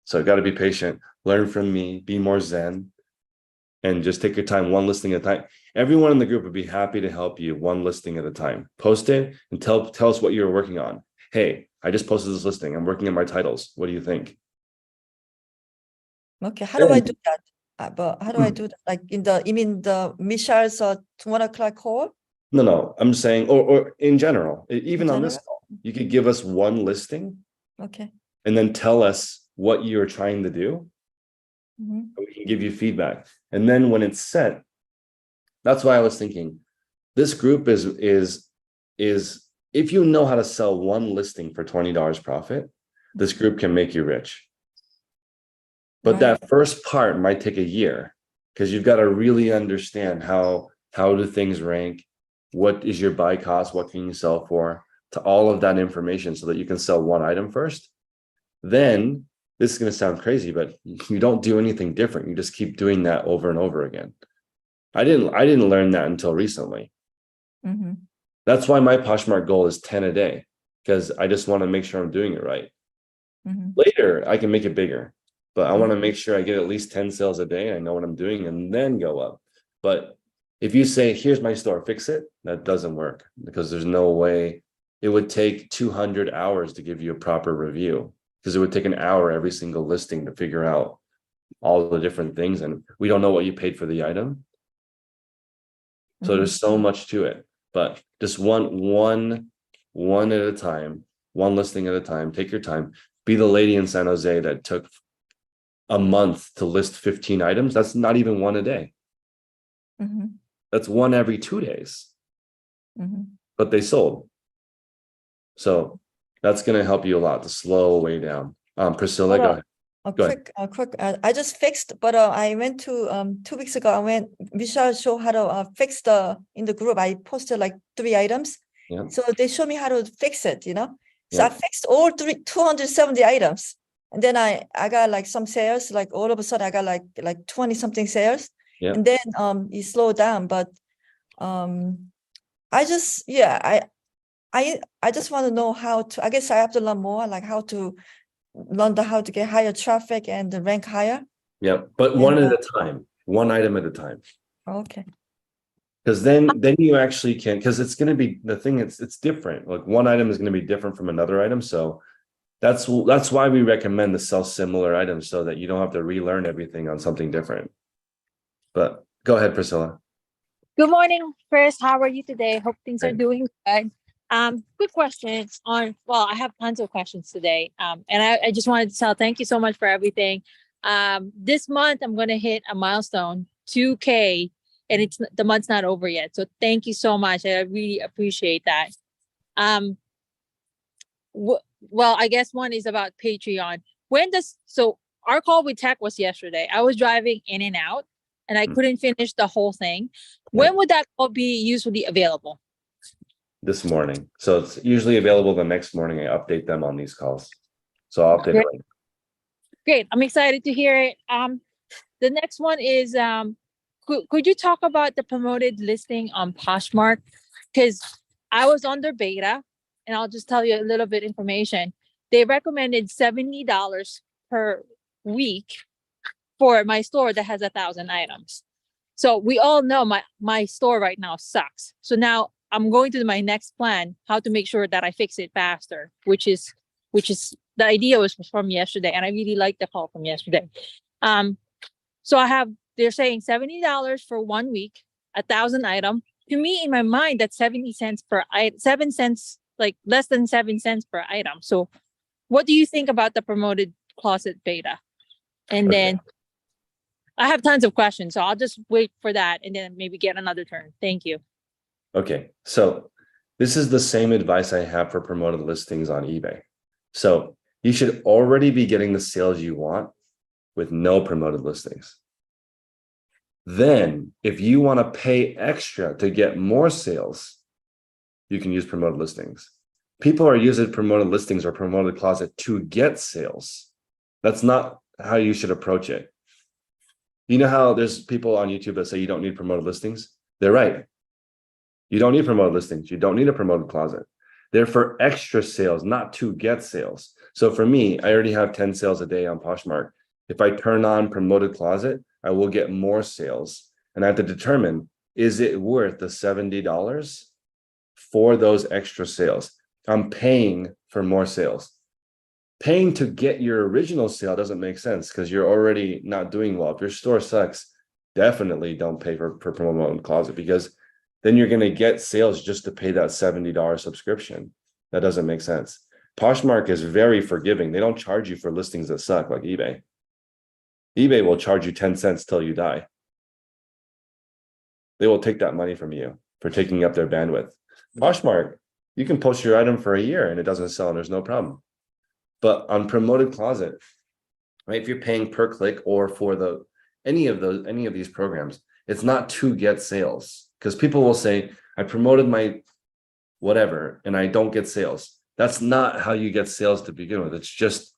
So gotta be patient, learn from me, be more zen, and just take your time, one listing at a time. Everyone in the group would be happy to help you one listing at a time. Post it and tell us what you're working on. Hey, I just posted this listing. I'm working on my titles. What do you think? Okay, how do I do that? But how do I do that? Like you mean the Michelle's 1 o'clock call? No, I'm saying, or in general, even on this call, you could give us one listing. Okay. And then tell us what you're trying to do. We can give you feedback. And then when it's set, that's why I was thinking this group is if you know how to sell one listing for $20 profit, this group can make you rich. But that first part might take a year because you've got to really understand how do things rank, what is your buy cost, what can you sell for, to all of that information so that you can sell one item first. Then this is going to sound crazy, but you don't do anything different. You just keep doing that over and over again. I didn't learn that until recently. That's why my Poshmark goal is 10 a day, because I just want to make sure I'm doing it right. Later, I can make it bigger, but I want to make sure I get at least 10 sales a day. I know what I'm doing and then go up. But if you say, here's my store, fix it, that doesn't work because there's no way. It would take 200 hours to give you a proper review because it would take an hour every single listing to figure out all the different things. And we don't know what you paid for the item. So there's so much to it, but just one at a time, one listing at a time, take your time. Be the lady in San Jose that took a month to list 15 items. That's not even one a day. That's one every 2 days, but they sold. So that's going to help you a lot to slow way down. Priscilla, go ahead. Quick. I just fixed, but I went to 2 weeks ago. Michelle showed how to fix in the group. I posted like 3 items. So they showed me how to fix it, So I fixed all 270 items. And then I got like some sales, like all of a sudden I got like 20 something sales. And then it slowed down. But I just want to know how to, I guess I have to learn more, like how to get higher traffic and rank higher. But one at a time, one item at a time. Okay. Because then you actually can, because it's going to be the thing. It's different. Like one item is going to be different from another item. So that's why we recommend to sell similar items so that you don't have to relearn everything on something different. But go ahead, Priscilla. Good morning, Chris. How are you today? Hope things are doing good. Quick question I have tons of questions today. And I just wanted to tell, thank you so much for everything. This month, I'm going to hit a milestone, 2K, and the month's not over yet. So thank you so much. I really appreciate that. Well, I guess one is about Patreon. So our call with Tech was yesterday. I was driving in and out and I couldn't finish the whole thing. When would that call be usually available? This morning. So it's usually available the next morning. I update them on these calls. So I'll update it. Great. I'm excited to hear it. the next one is could you talk about the promoted listing on Poshmark? Because I was on their beta, and I'll just tell you a little bit information. They recommended $70 per week for my store that has 1,000 items. So we all know my store right now sucks. So now I'm going to my next plan, how to make sure that I fix it faster, which is the idea was from yesterday, and I really like the call from yesterday. So they're saying $70 for 1 week, 1,000 item. To me, in my mind, that's 70 cents per item, 7 cents, like less than 7 cents per item. So what do you think about the promoted closet beta? And then I have tons of questions, so I'll just wait for that and then maybe get another turn. Thank you. Okay, so this is the same advice I have for promoted listings on eBay. So you should already be getting the sales you want with no promoted listings. Then, if you want to pay extra to get more sales, you can use promoted listings. People are using promoted listings or promoted closet to get sales. That's not how you should approach it. You know how there's people on YouTube that say you don't need promoted listings? They're right. You don't need promoted listings. You don't need a promoted closet. They're for extra sales, not to get sales. So for me, I already have 10 sales a day on Poshmark. If I turn on promoted closet, I will get more sales. And I have to determine, is it worth the $70 for those extra sales? I'm paying for more sales. Paying to get your original sale doesn't make sense because you're already not doing well. If your store sucks, definitely don't pay for promoted closet, because then you're going to get sales just to pay that $70 subscription. That doesn't make sense. Poshmark is very forgiving. They don't charge you for listings that suck like eBay. eBay will charge you 10 cents till you die. They will take that money from you for taking up their bandwidth. Poshmark, you can post your item for a year and it doesn't sell and there's no problem. But on promoted closet, right, if you're paying per click or for any of these programs, it's not to get sales, because people will say, I promoted my whatever and I don't get sales. That's not how you get sales to begin with. It's just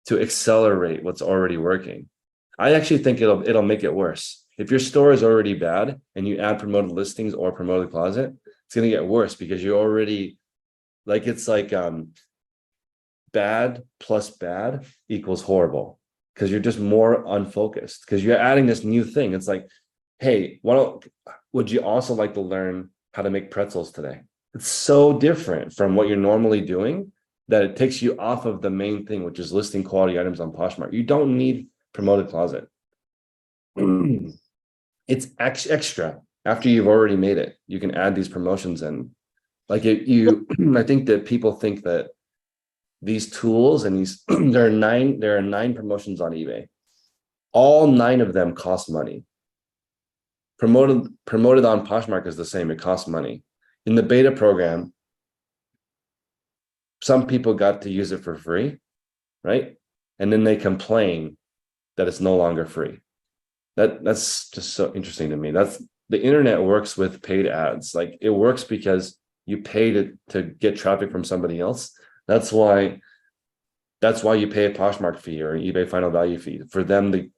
to accelerate what's already working. I actually think it'll make it worse. If your store is already bad and you add promoted listings or promoted closet, it's going to get worse because you're already it's like bad plus bad equals horrible, because you're just more unfocused because you're adding this new thing. It's like, hey, would you also like to learn how to make pretzels today? It's so different from what you're normally doing that it takes you off of the main thing, which is listing quality items on Poshmark. You don't need promoted closet. It's extra after you've already made it. You can add these promotions in. I think that people think that these tools and these there are 9 promotions on eBay. All 9 of them cost money. Promoted on Poshmark is the same. It costs money. In the beta program, some people got to use it for free, right? And then they complain that it's no longer free. That's just so interesting to me. The internet works with paid ads. Like, it works because you pay to get traffic from somebody else. That's why you pay a Poshmark fee or an eBay final value fee for them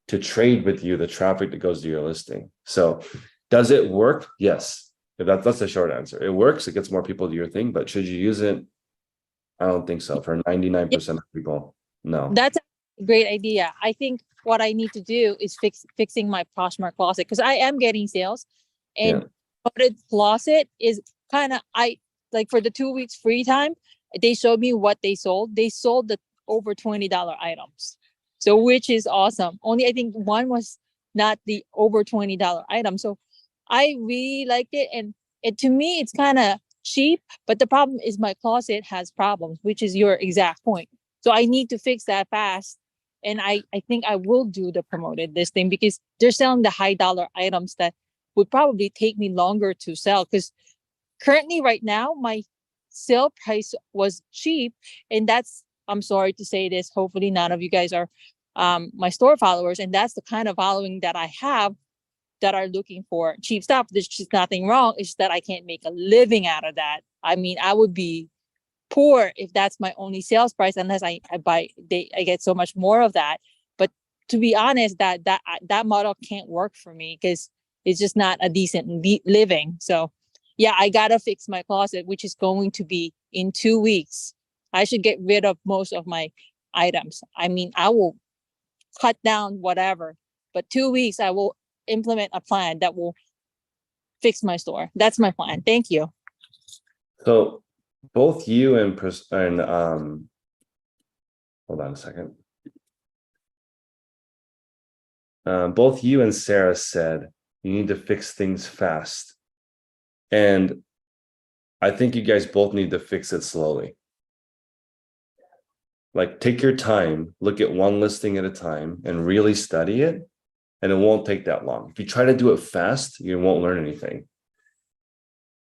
to trade with you the traffic that goes to your listing. So does it work? Yes. That's the short answer. It works. It gets more people to your thing, but should you use it? I don't think so. For 99% of people, no. That's a great idea. I think what I need to do is fixing my Poshmark closet, because I am getting sales, and promoted closet is kind of, for the 2 weeks free time, they showed me what they sold. They sold the over $20 items. So, which is awesome. Only I think one was not the over $20 item. So I really liked it. And to me, it's kind of cheap, but the problem is my closet has problems, which is your exact point. So I need to fix that fast. And I think I will do the promoted listing, because they're selling the high dollar items that would probably take me longer to sell. Because currently right now, my sale price was cheap. And I'm sorry to say this, hopefully none of you guys are my store followers. And that's the kind of following that I have that are looking for cheap stuff. There's just nothing wrong. It's just that I can't make a living out of that. I mean, I would be poor if that's my only sales price, unless I get so much more of that. But to be honest, that model can't work for me because it's just not a decent living. So yeah, I gotta fix my closet, which is going to be in 2 weeks. I should get rid of most of my items. I mean, I will cut down whatever, but 2 weeks I will implement a plan that will fix my store. That's my plan. Thank you. So both you and hold on a second. Both you and Sarah said you need to fix things fast. And I think you guys both need to fix it slowly. Like, take your time, look at one listing at a time and really study it. And it won't take that long. If you try to do it fast, you won't learn anything.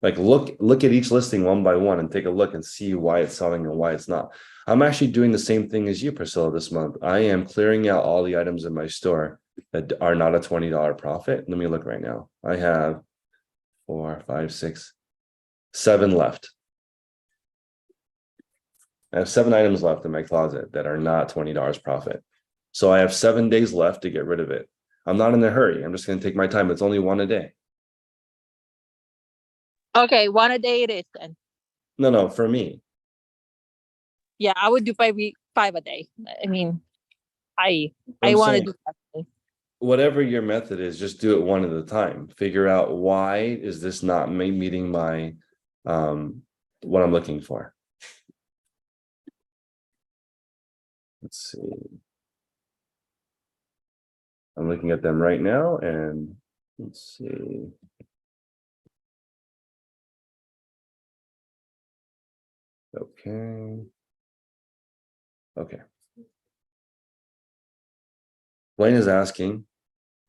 Like, look at each listing one by one and take a look and see why it's selling and why it's not. I'm actually doing the same thing as you, Priscilla, this month. I am clearing out all the items in my store that are not a $20 profit. Let me look right now. I have 4, 5, 6, 7 left. I have 7 items left in my closet that are not $20 profit. So I have 7 days left to get rid of it. I'm not in a hurry. I'm just going to take my time. It's only one a day. Okay, one a day it is then. No, for me. Yeah, I would do 5 a day. I mean, I want to do 5 a day. Whatever your method is, just do it one at a time. Figure out why is this not meeting my what I'm looking for. Let's see. I'm looking at them right now, and let's see. Okay. Blaine is asking,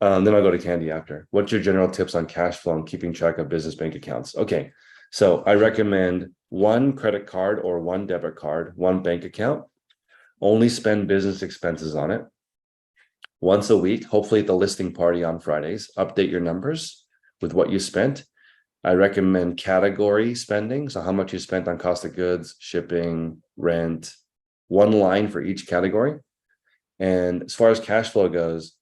then I'll go to Candy after. What's your general tips on cash flow and keeping track of business bank accounts? Okay, so I recommend 1 credit card or 1 debit card, 1 bank account. Only spend business expenses on it. Once a week, hopefully at the listing party on Fridays, update your numbers with what you spent. I recommend category spending. So how much you spent on cost of goods, shipping, rent, 1 line for each category. And as far as cash flow goes,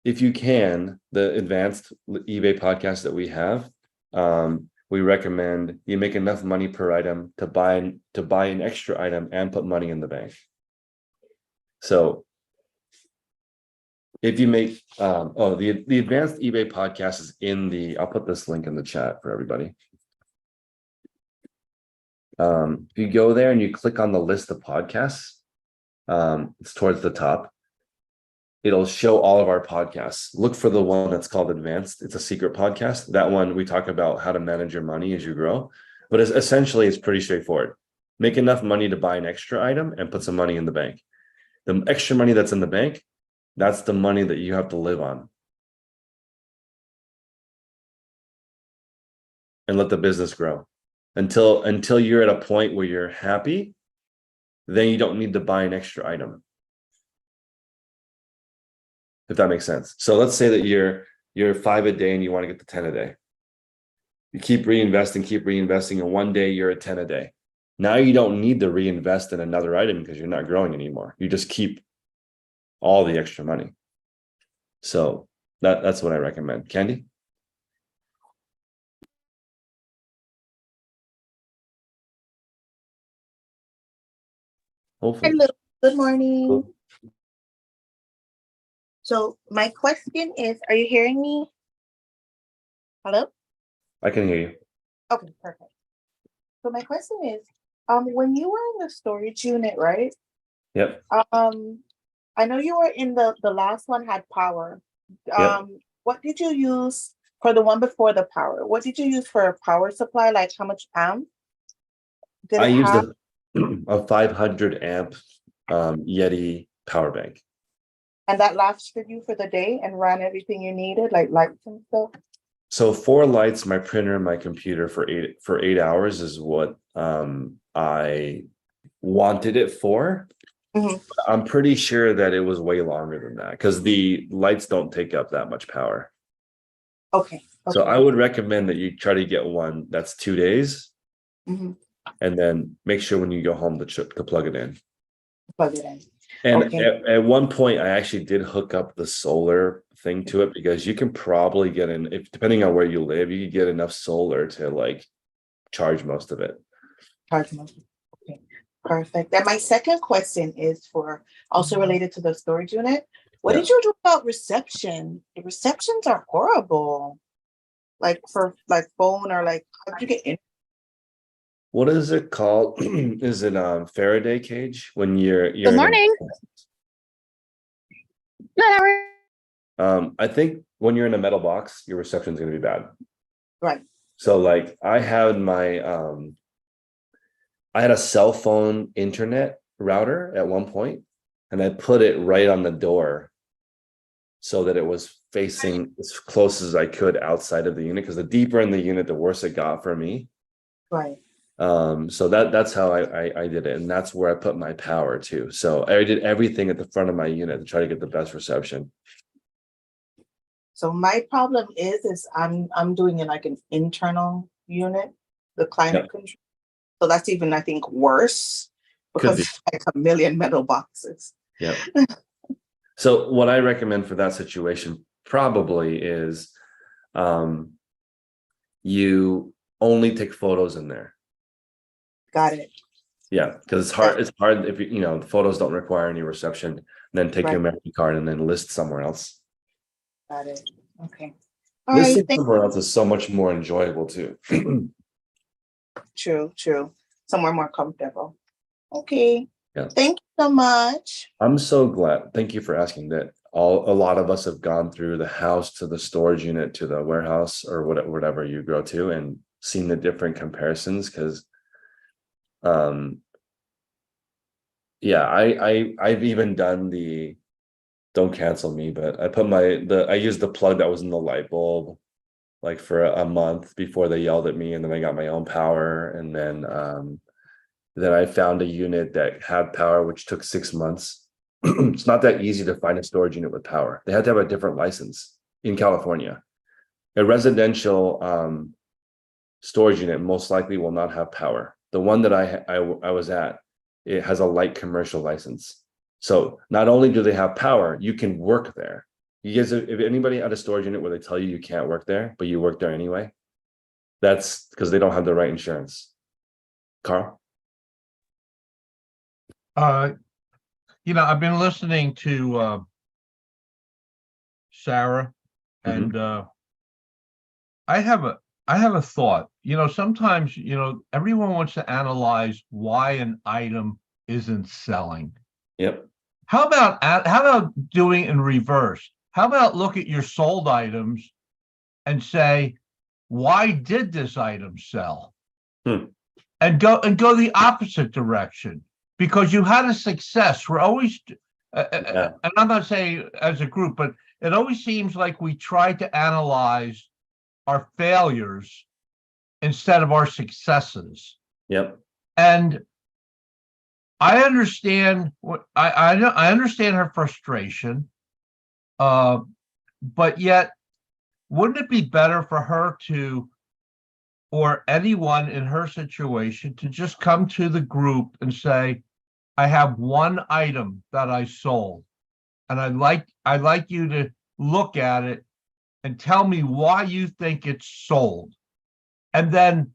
if you can, the advanced eBay podcast that we have, we recommend you make enough money per item to buy an extra item and put money in the bank. So if you make the advanced eBay podcast is in the, I'll put this link in the chat for everybody. If you go there and you click on the list of podcasts, it's towards the top. It'll show all of our podcasts. Look for the one that's called Advanced. It's a secret podcast. That one, we talk about how to manage your money as you grow. But essentially, it's pretty straightforward. Make enough money to buy an extra item and put some money in the bank. The extra money that's in the bank, that's the money that you have to live on. And let the business grow. Until you're at a point where you're happy, then you don't need to buy an extra item. If that makes sense. So let's say that you're 5 a day and you want to get to 10 a day. You keep reinvesting, and one day you're at 10 a day. Now you don't need to reinvest in another item because you're not growing anymore. You just keep all the extra money. So that's what I recommend. Candy? Hopefully. Hello, good morning. Cool. So my question is, are you hearing me? Hello? I can hear you. Okay, perfect. So my question is, when you were in the storage unit, right? Yep. I know you were in the last one had power. Yep. What did you use for the one before the power? What did you use for a power supply? Like how much amp? I used a 500 amp Yeti power bank. And that lasted you for the day and ran everything you needed, like lights and stuff? So 4 lights, my printer, and my computer for 8 hours is what I wanted it for. Mm-hmm. I'm pretty sure that it was way longer than that because the lights don't take up that much power. Okay. So I would recommend that you try to get one that's 2 days. Mm-hmm. And then make sure when you go home to plug it in. Plug it in. And Okay. at one point, I actually did hook up the solar thing to it because you can probably get if depending on where you live, you could get enough solar to like charge most of it. Okay, perfect. And my second question is for also related to the storage unit. What did you do about reception? The receptions are horrible. Like for like phone or like how did you get in? What is it called? Is it Faraday cage when you're Good morning. I think when you're in a metal box, your reception is going to be bad. Right. So like I had I had a cell phone internet router at one point, and I put it right on the door so that it was facing as close as I could outside of the unit, because the deeper in the unit, the worse it got for me. Right. So that's how I did it, and that's where I put my power too. So I did everything at the front of my unit to try to get the best reception. So my problem is I'm doing it like an internal unit, the climate control. So that's even I think worse because it's like a million metal boxes. Yeah. So what I recommend for that situation probably is you only take photos in there. Got it. Yeah, because it's hard if the photos don't require any reception, then take your memory card and then list somewhere else. Got it. Okay. Listing somewhere else is so much more enjoyable too. True. Somewhere more comfortable. Okay. Yeah. Thank you so much. I'm so glad. Thank you for asking that. A lot of us have gone through the house to the storage unit to the warehouse or whatever you go to and seen the different comparisons because I've even done the don't cancel me, but I put I used the plug that was in the light bulb like for a month before they yelled at me, and then I got my own power, and then I found a unit that had power, which took 6 months. It's not that easy to find a storage unit with power. They had to have a different license in California. A residential storage unit most likely will not have power. The one that I was at, it has a light commercial license. So not only do they have power, you can work there. You guys, if anybody at a storage unit where they tell you can't work there, but you work there anyway, that's because they don't have the right insurance. Carl? I've been listening to Sarah, and I have a thought. Sometimes everyone wants to analyze why an item isn't selling. Yep. How about doing in reverse? How about look at your sold items and say, why did this item sell? And go the opposite direction. Because you had a success. We're always, and I'm not saying as a group, but it always seems like we try to analyze our failures instead of our successes. Yep. And I understand I understand her frustration, but yet, wouldn't it be better for her to, or anyone in her situation, to just come to the group and say, I have one item that I sold, and I'd like you to look at it and tell me why you think it's sold, and then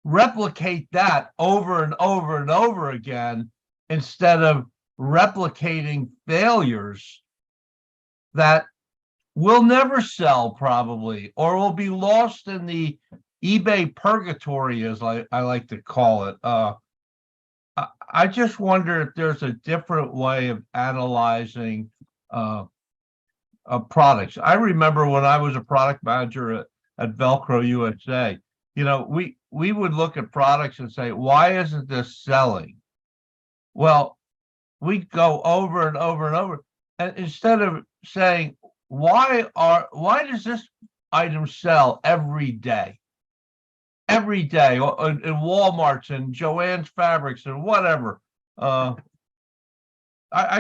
replicate that over and over and over again instead of replicating failures that will never sell probably, or will be lost in the eBay purgatory, as I like to call it. I just wonder if there's a different way of analyzing products. I remember when I was a product manager at Velcro USA, we would look at products and say, why isn't this selling? Well, we'd go over and over and over. And instead of saying, why does this item sell every day? Every day in Walmart's and Joann's Fabrics and whatever. I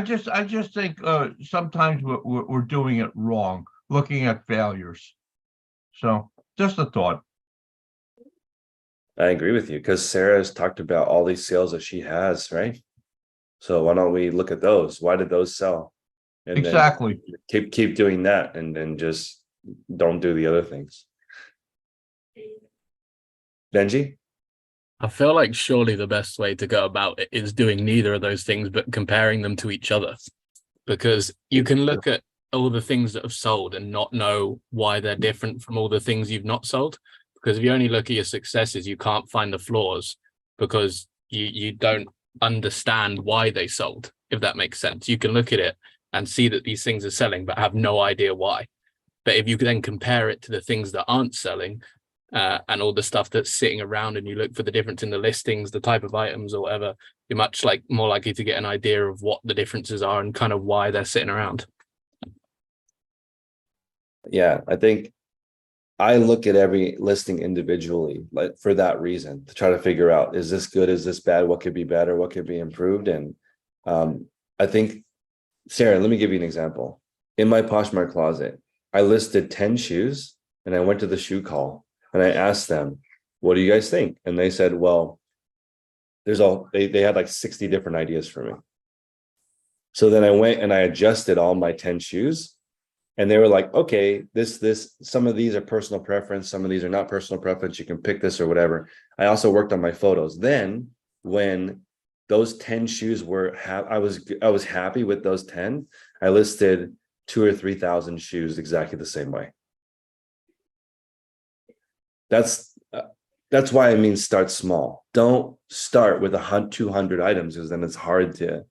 just think sometimes we're doing it wrong, looking at failures. So just a thought. I agree with you because Sarah has talked about all these sales that she has, right? So why don't we look at those? Why did those sell? And Exactly. then keep doing that, and then just don't do the other things. Benji? I feel like surely the best way to go about it is doing neither of those things, but comparing them to each other. Because you can look at all the things that have sold and not know why they're different from all the things you've not sold. Because if you only look at your successes, you can't find the flaws because you don't understand why they sold, if that makes sense. You can look at it and see that these things are selling, but have no idea why. But if you then compare it to the things that aren't selling, and all the stuff that's sitting around, and you look for the difference in the listings, the type of items or whatever, you're much more likely to get an idea of what the differences are and kind of why they're sitting around. Yeah, I think I look at every listing individually, like for that reason, to try to figure out, is this good? Is this bad? What could be better? What could be improved? And I think, Sarah, let me give you an example. In my Poshmark closet, I listed 10 shoes and I went to the shoe call and I asked them, what do you guys think? And they said, well, they had like 60 different ideas for me. So then I went and I adjusted all my 10 shoes, and they were like, okay, some of these are personal preference, some of these are not personal preference. You can pick this or whatever. I also worked on my photos. Then when those 10 shoes I was happy with those 10, I listed 2,000 or 3,000 shoes exactly the same way. That's why I mean, start small. Don't start with 200 items, because then it's hard to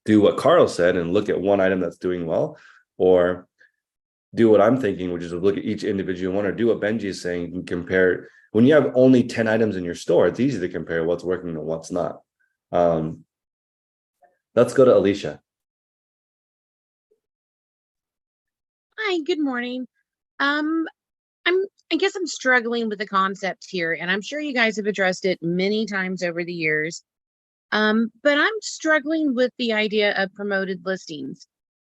do what Carl said and look at one item that's doing well, or do what I'm thinking, which is look at each individual one, or do what Benji is saying. You can compare. When you have only 10 items in your store, it's easy to compare what's working and what's not. Let's go to Alicia. Hi, good morning. I guess I'm struggling with the concept here, and I'm sure you guys have addressed it many times over the years. But I'm struggling with the idea of promoted listings.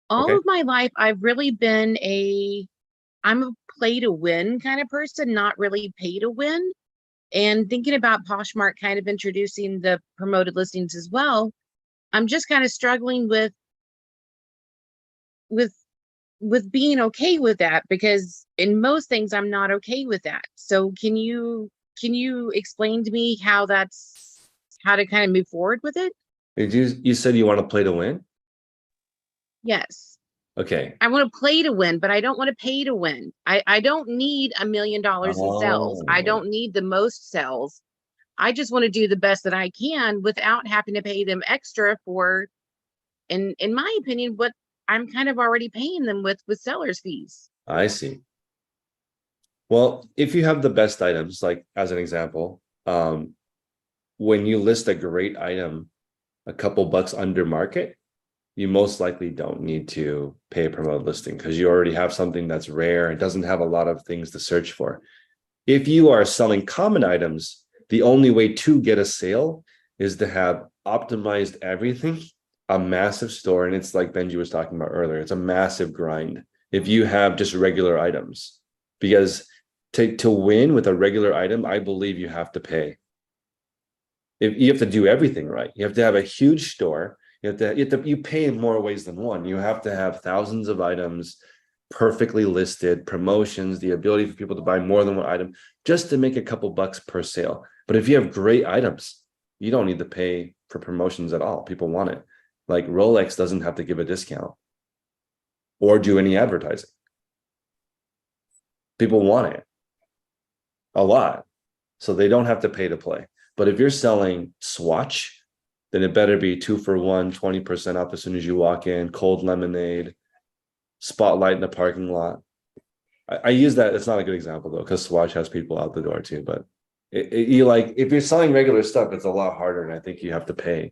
All of my life, I've really been I'm a play to win kind of person, not really pay to win. And thinking about Poshmark kind of introducing the promoted listings as well, I'm just kind of struggling with being okay with that, because in most things I'm not okay with that. So can you explain to me how to kind of move forward with it? You said you want to play to win? Yes. Okay. I want to play to win, but I don't want to pay to win. I don't need $1 million in sales. I don't need the most sales. I just want to do the best that I can without having to pay them extra for, in my opinion, what I'm kind of already paying them with sellers fees. I see. Well, if you have the best items, like as an example, when you list a great item a couple bucks under market, you most likely don't need to pay a promoted listing, because you already have something that's rare and doesn't have a lot of things to search for. If you are selling common items, the only way to get a sale is to have optimized everything, a massive store. And it's like Benji was talking about earlier, it's a massive grind if you have just regular items, because to win with a regular item, I believe you have to pay. If you have to do everything right, you have to have a huge store. You pay in more ways than one. You have to have thousands of items perfectly listed, promotions, the ability for people to buy more than one item just to make a couple bucks per sale. But if you have great items, you don't need to pay for promotions at all. People want it. Like Rolex doesn't have to give a discount or do any advertising. People want it a lot, so they don't have to pay to play. But if you're selling Swatch, then it better be 2 for 1, 20% off as soon as you walk in, cold lemonade, spotlight in the parking lot. I use that. It's not a good example though, because Swatch has people out the door too. But you like, if you're selling regular stuff, it's a lot harder, and I think you have to pay.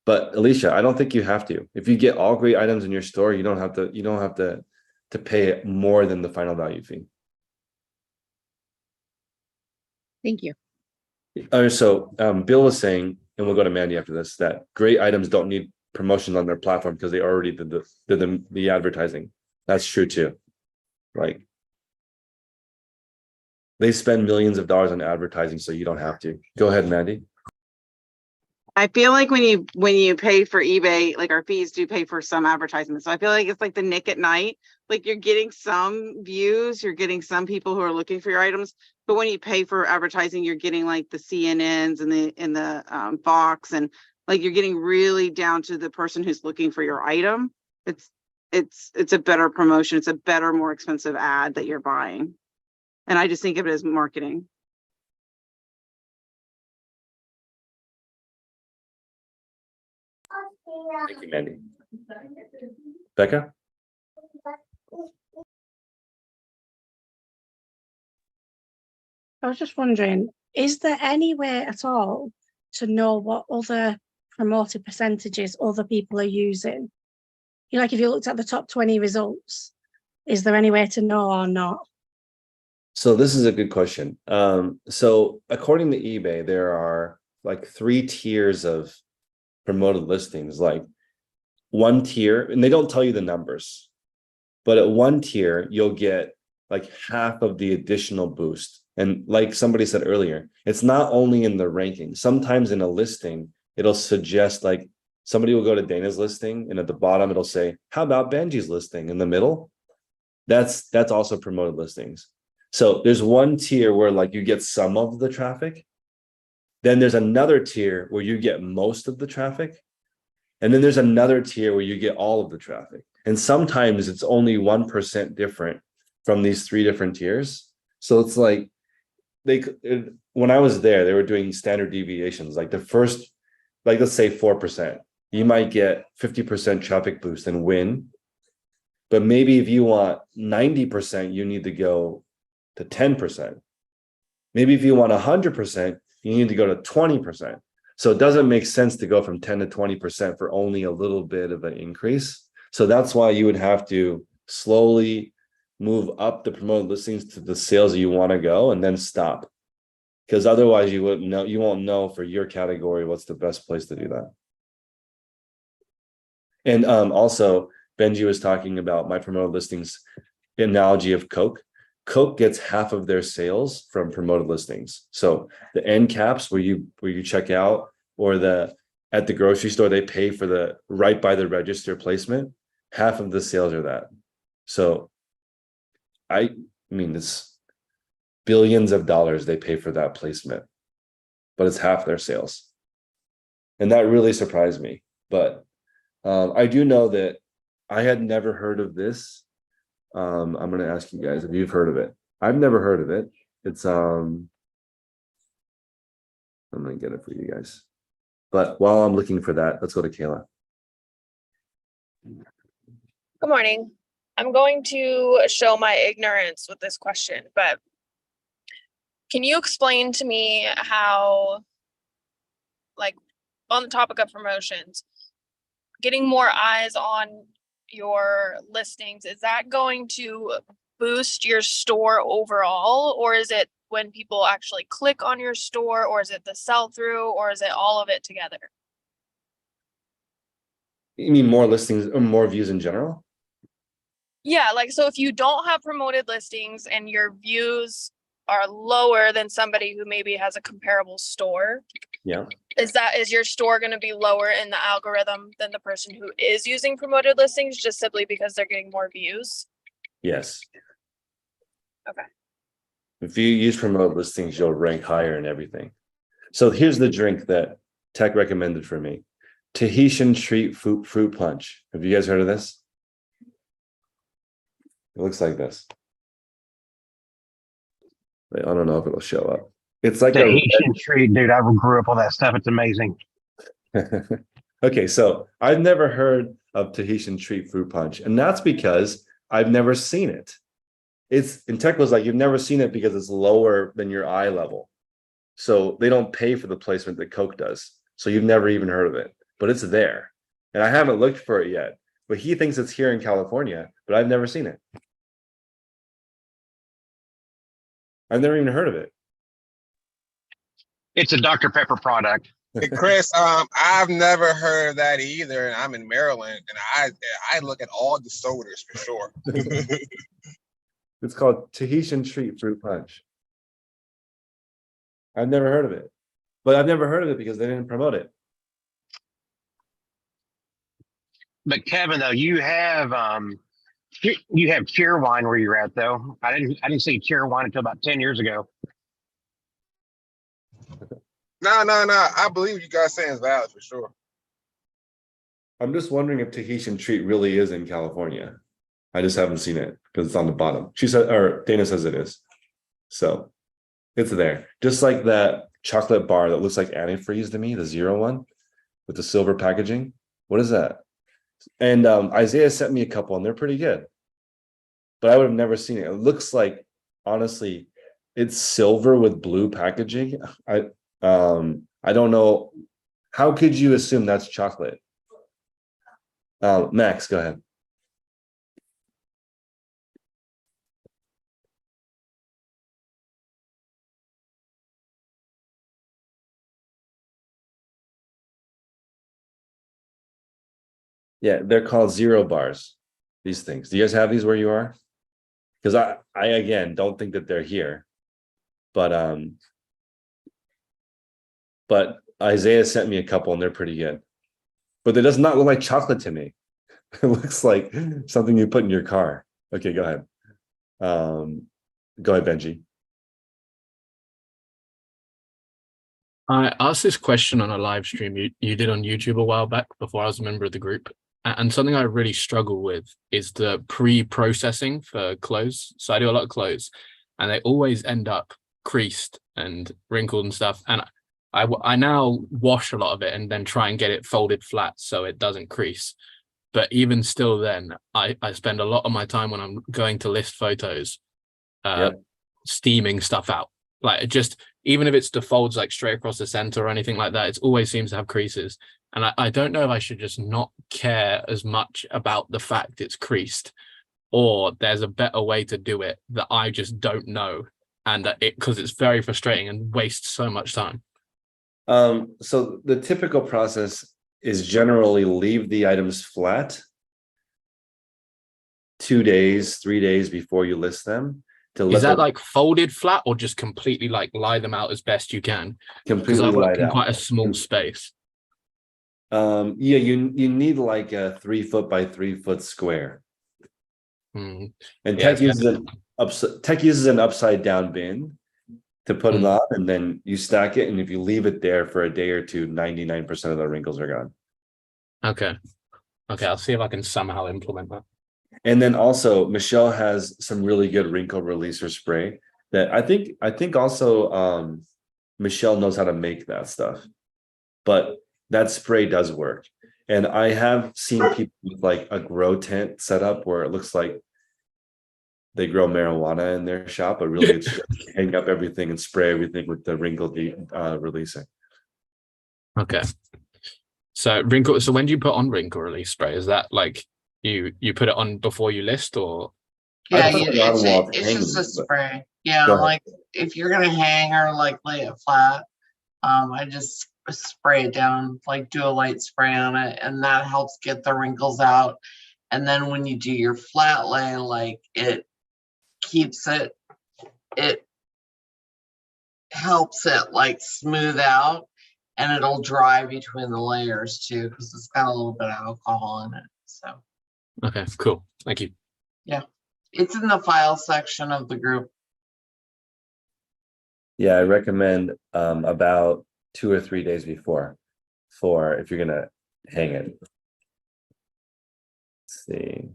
But Alicia, I don't think you have to. If you get all great items in your store, you don't have to pay more than the final value fee. Thank you. So Bill was saying, and we'll go to Mandy after this, that great items don't need promotions on their platform because they already did the advertising. That's true too. Like, they spend millions of dollars on advertising, so you don't have to. Go ahead, Mandy. I feel like when you pay for eBay, like our fees do pay for some advertisements. So I feel like it's like the Nick at Night. Like you're getting some views, you're getting some people who are looking for your items, but when you pay for advertising, you're getting like the CNNs and the Fox, and like you're getting really down to the person who's looking for your item. It's a better promotion. It's a better, more expensive ad that you're buying. And I just think of it as marketing. Thank you, Mandy. Becca? I was just wondering, is there any way at all to know what other promoted percentages other people are using? You know, like if you looked at the top 20 results, is there any way to know or not? So this is a good question. So according to eBay, there are like 3 tiers of promoted listings. Like one tier, and they don't tell you the numbers, but at one tier, you'll get like half of the additional boost. And like somebody said earlier, it's not only in the ranking. Sometimes in a listing, it'll suggest like somebody will go to Dana's listing, and at the bottom, it'll say, how about Benji's listing? In the middle, that's also promoted listings. So there's one tier where like you get some of the traffic. Then there's another tier where you get most of the traffic. And then there's another tier where you get all of the traffic. And sometimes it's only 1% different from these 3 different tiers. So it's like when I was there, they were doing standard deviations. Like the first, like let's say 4%, you might get 50% traffic boost and win. But maybe if you want 90%, you need to go to 10%. Maybe if you want 100%, you need to go to 20%. So it doesn't make sense to go from 10 to 20% for only a little bit of an increase. So that's why you would have to slowly move up the promoted listings to the sales you want to go and then stop. Because otherwise you won't know for your category what's the best place to do that. And also Benji was talking about my promoted listings analogy of Coke. Coke gets half of their sales from promoted listings. So the end caps where you check out, or at the grocery store, they pay for the right by the register placement. Half of the sales are that. So I mean, it's billions of dollars they pay for that placement, but it's half their sales. And that really surprised me. But I do know that I had never heard of this. I'm going to ask you guys if you've heard of it. I've never heard of it. It's I'm going to get it for you guys. But while I'm looking for that, let's go to Kayla. Good morning. I'm going to show my ignorance with this question, but can you explain to me how, like, on the topic of promotions, getting more eyes on your listings, is that going to boost your store overall, or is it when people actually click on your store, or is it the sell-through, or is it all of it together? You mean more listings or more views in general? Yeah, like, so if you don't have promoted listings and your views are lower than somebody who maybe has a comparable store, yeah, is your store going to be lower in the algorithm than the person who is using promoted listings, just simply because they're getting more views? Yes. Okay. If you use promoted listings, you'll rank higher in everything. So here's the drink that Tech recommended for me: Tahitian Treat Fruit Punch. Have you guys heard of this? It looks like this. I don't know if it'll show up. It's like Tahitian treat, dude. I grew up on that stuff. It's amazing. Okay, so I've never heard of Tahitian Treat Fruit Punch, and that's because I've never seen it. And Tech was like, you've never seen it because it's lower than your eye level. So they don't pay for the placement that Coke does. So you've never even heard of it, but it's there. And I haven't looked for it yet, but he thinks it's here in California, but I've never seen it. I've never even heard of it. It's a Dr. Pepper product. Hey, Chris, I've never heard of that either. And I'm in Maryland, and I look at all the sodas for sure. It's called Tahitian Treat Fruit Punch. I've never heard of it, but I've never heard of it because they didn't promote it. But Kevin, though, you have Cure Wine where you're at, though. I didn't see Cure Wine until about 10 years ago. No. I believe you guys saying is valid for sure. I'm just wondering if Tahitian treat really is in California. I just haven't seen it because it's on the bottom. She said, or Dana says it is. So it's there. Just like that chocolate bar that looks like antifreeze to me, the 0 one with the silver packaging. What is that? And Isaiah sent me a couple and they're pretty good. But I would have never seen it. It looks like, honestly, it's silver with blue packaging. I don't know. How could you assume that's chocolate? Max, go ahead. Yeah, they're called 0 bars, these things. Do you guys have these where you are? Because I again don't think that they're here. But Isaiah sent me a couple and they're pretty good. But it does not look like chocolate to me. It looks like something you put in your car. Okay, go ahead. Go ahead, Benji. I asked this question on a live stream you did on YouTube a while back before I was a member of the group. And something I really struggle with is the pre-processing for clothes. So I do a lot of clothes and they always end up creased and wrinkled and stuff. And I now wash a lot of it and then try and get it folded flat so it doesn't crease. But even still then, I spend a lot of my time when I'm going to list photos steaming stuff out. Like just, even if it's the folds like straight across the center or anything like that, it always seems to have creases. And I don't know if I should just not care as much about the fact it's creased, or there's a better way to do it that I just don't know. And that because it's very frustrating and wastes so much time. So the typical process is generally leave the items flat 2 days, 3 days before you list them. Is that like folded flat or just completely like lie them out as best you can? Because I work in quite a small space. Yeah, you need like a 3 foot by 3 foot square. And Tech uses an upside down bin to put it on, and then you stack it. And if you leave it there for a day or two, 99% of the wrinkles are gone. Okay, I'll see if I can somehow implement that. And then also Michelle has some really good wrinkle releaser spray that I think also Michelle knows how to make that stuff, but that spray does work. And I have seen people with like a grow tent set up where it looks like they grow marijuana in their shop, but really it's just hang up everything and spray everything with the wrinkle releasing. Okay. So when do you put on wrinkle release spray? Is that like you put it on before you list, or? Yeah, it's just a spray. Yeah, like if you're gonna hang or like lay it flat, I just spray it down, like do a light spray on it, and that helps get the wrinkles out. And then when you do your flat lay, like it keeps it helps it like smooth out, and it'll dry between the layers too, because it's got a little bit of alcohol in it. So okay, cool, thank you. Yeah, it's in the file section of the group. Yeah, I recommend about 2 or 3 days before, for if you're gonna hang it. Let's see.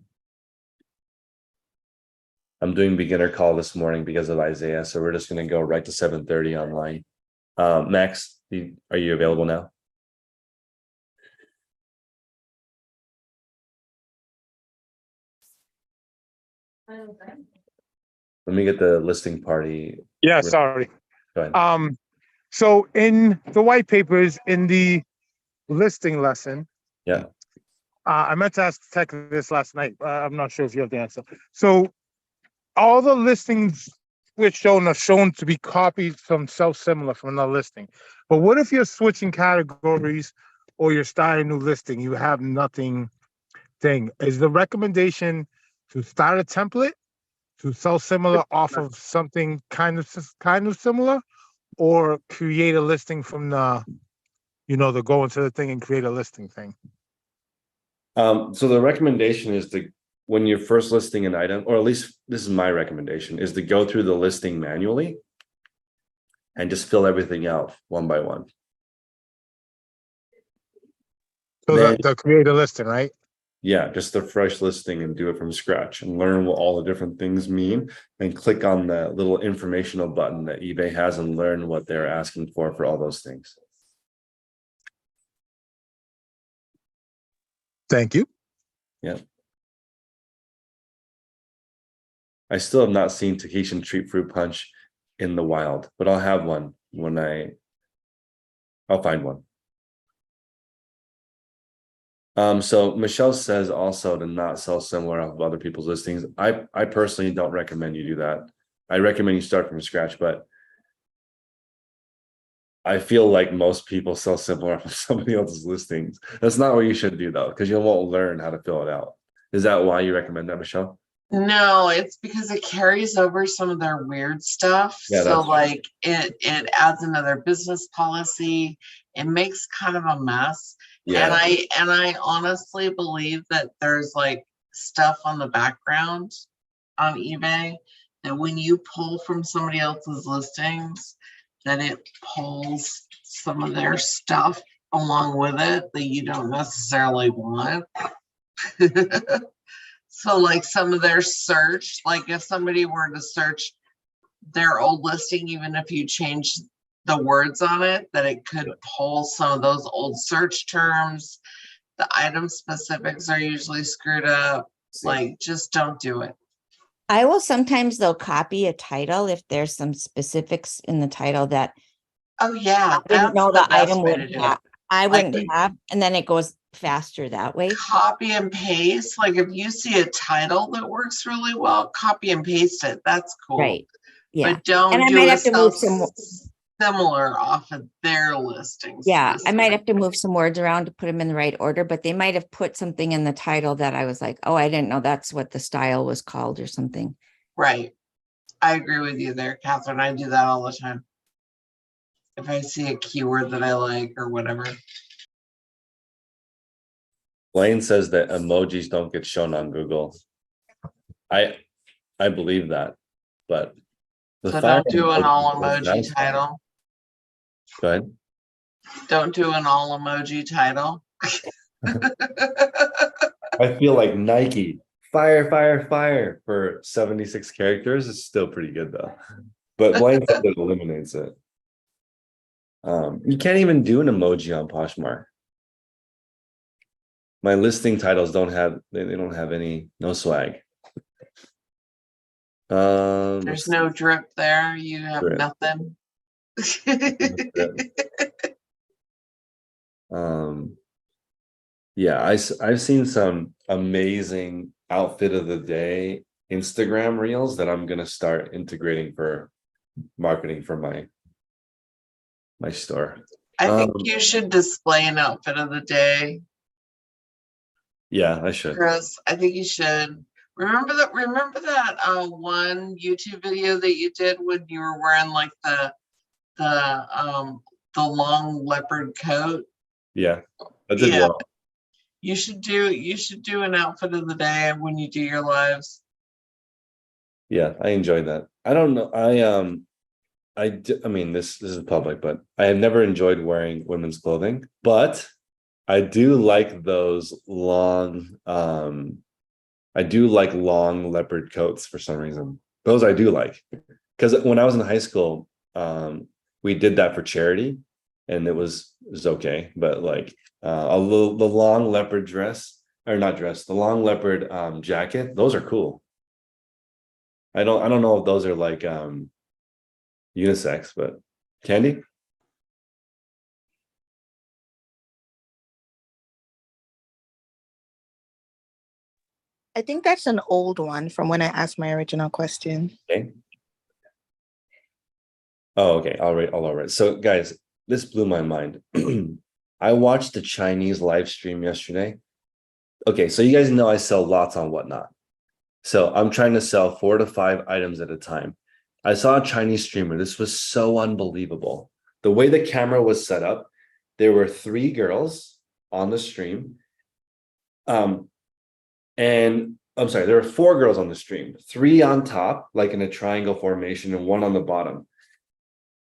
I'm doing beginner call this morning because of Isaiah, so we're just gonna go right to 7:30 online. Max, are you available now? Let me get the listing party. Yeah, sorry. Go ahead. So in the white papers, in the listing lesson, I meant to ask Tech this last night. I'm not sure if you have the answer. So all the listings which shown are shown to be copied from self-similar from another listing. But what if you're switching categories or you're starting a new listing, you have nothing thing? Is the recommendation to start a template to sell similar off of something kind of similar, or create a listing from the, the go into the thing and create a listing thing? So the recommendation is to, when you're first listing an item, or at least this is my recommendation, is to go through the listing manually and just fill everything out one by one. So Then, the create a listing, right? yeah, just a fresh listing and do it from scratch and learn what all the different things mean and click on the little informational button that eBay has and learn what they're asking for all those things. Thank you. Yeah. I still have not seen Tahitian treat fruit punch in the wild, but I'll have one when I'll find one. So Michelle says also to not sell similar off of other people's listings. I personally don't recommend you do that. I recommend you start from scratch, but I feel like most people sell similar off of somebody else's listings. That's not what you should do though, because you won't learn how to fill it out. Is that why you recommend that, Michelle? No, it's because it carries over some of their weird stuff. Yeah, So that's like it adds another business policy. It makes kind of a mess. Yeah. And I honestly believe that there's like stuff on the background on eBay that when you pull from somebody else's listings, that it pulls some of their stuff along with it that you don't necessarily want. So like some of their search, like if somebody were to search their old listing, even if you change the words on it, that it could pull some of those old search terms. The item specifics are usually screwed up. Like, just don't do it. I will sometimes though copy a title if there's some specifics in the title that oh yeah, I didn't know the item would do have. I Like, wouldn't have, and then it goes faster that way. copy and paste. Like if you see a title that works really well, copy and paste it. That's cool. Right. Yeah. But don't And I do might a have to move some. similar off of their listings. Yeah, I might have to move some words around to put them in the right order, but they might have put something in the title that I was like, oh, I didn't know that's what the style was called or something. Right. I agree with you there, Catherine. I do that all the time. If I see a keyword that I like or whatever. Blaine says that emojis don't get shown on Google. I believe that, but the So fire don't do an emoji all is emoji satisfying. title. Go ahead. Don't do an all emoji title. I feel like Nike fire, fire, fire for 76 characters is still pretty good though. But Blaine said it eliminates it. You can't even do an emoji on Poshmark. My listing titles don't have, they don't have no swag. There's no drip there. You have Drip. nothing. Yeah, I've seen some amazing outfit of the day Instagram reels that I'm gonna start integrating for marketing for my store. I think you should display an outfit of the day, Yeah, I should. Chris. I think you should. Remember that one YouTube video that you did when you were wearing like the long leopard coat? Yeah, I did well. You should do an outfit of the day when you do your lives. Yeah, I enjoyed that. I don't know. I mean, this is public, but I have never enjoyed wearing women's clothing, but I do like those long, I do like long leopard coats for some reason. Those I do like. Because when I was in high school, we did that for charity and it was okay. But like the long leopard dress, or not dress, the long leopard jacket, those are cool. I don't know if those are like unisex, but Candy? I think that's an old one from when I asked my original question. Okay. Oh, okay. All right. So guys, this blew my mind. I watched the Chinese live stream yesterday. Okay, so you guys know I sell lots on Whatnot. So I'm trying to sell 4 to 5 items at a time. I saw a Chinese streamer. This was so unbelievable. The way the camera was set up, there were 3 girls on the stream. And I'm sorry, there were 4 girls on the stream, 3 on top, like in a triangle formation, and 1 on the bottom.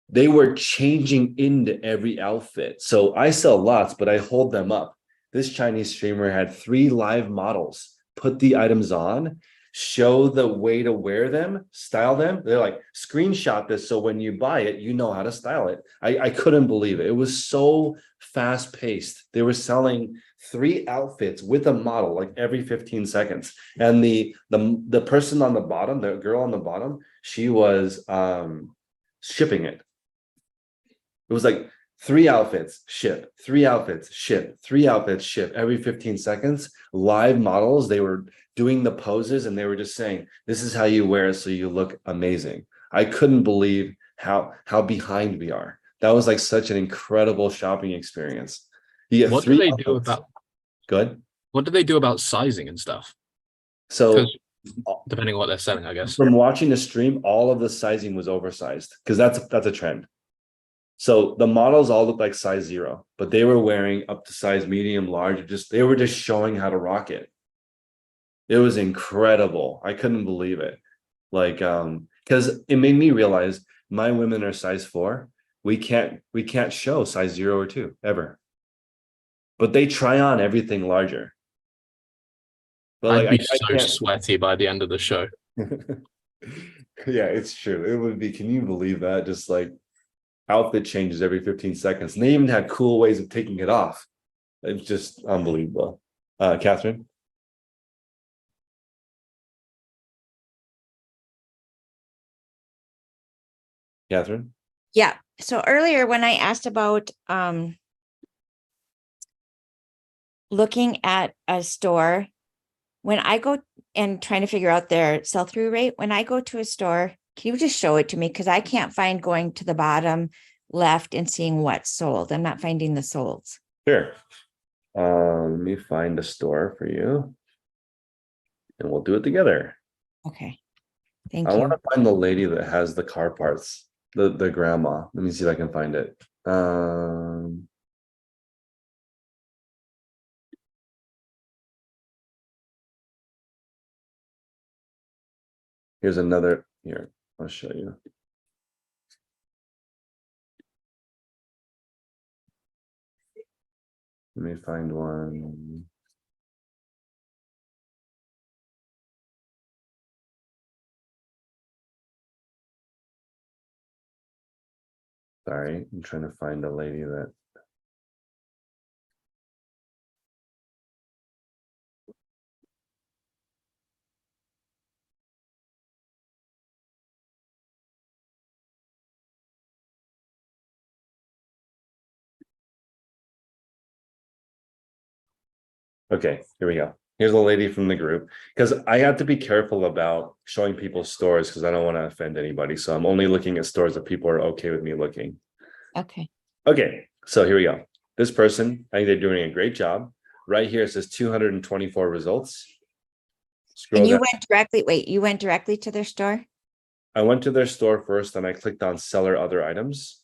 They were changing into every outfit. So I sell lots, but I hold them up. This Chinese streamer had 3 live models, put the items on, show the way to wear them, style them. They're like, screenshot this so when you buy it, you know how to style it. I couldn't believe it. It was so fast paced. They were selling 3 outfits with a model like every 15 seconds. And the person on the bottom, the girl on the bottom, she was shipping it. It was like 3 outfits, ship, 3 outfits, ship, 3 outfits, ship every 15 seconds. Live models, they were doing the poses and they were just saying, this is how you wear it so you look amazing. I couldn't believe how behind we are. That was like such an incredible shopping experience. What do they do about good? What do they do about sizing and stuff? So depending on what they're selling, I guess. From watching the stream, all of the sizing was oversized because that's a trend. So the models all look like size 0, but they were wearing up to size medium, large. They were just showing how to rock it. It was incredible. I couldn't believe it. Like, because it made me realize my women are size 4. We can't show size 0 or 2 ever. But they try on everything larger. But I'd be so sweaty by the end of the show. Yeah, it's true. It would be. Can you believe that? Just like outfit changes every 15 seconds. And they even had cool ways of taking it off. It's just unbelievable. Catherine? Catherine? Yeah. So earlier when I asked about looking at a store, when I go and trying to figure out their sell-through rate, when I go to a store, can you just show it to me? Because I can't find going to the bottom left and seeing what's sold. I'm not finding the solds. Sure. Let me find a store for you. And we'll do it together. Okay. Thank you. I want to find the lady that has the car parts, the grandma. Let me see if I can find it. Here's another, here, I'll show you. Let me find one. Sorry, I'm trying to find a lady that. Okay, here we go. Here's a lady from the group, because I have to be careful about showing people stores because I don't want to offend anybody. So I'm only looking at stores that people are okay with me looking. Okay. Okay, so here we go. This person, I think they're doing a great job. Right here it says 224 results. Scroll and you down. went directly, wait, you went directly to their store? I went to their store first and I clicked on seller other items.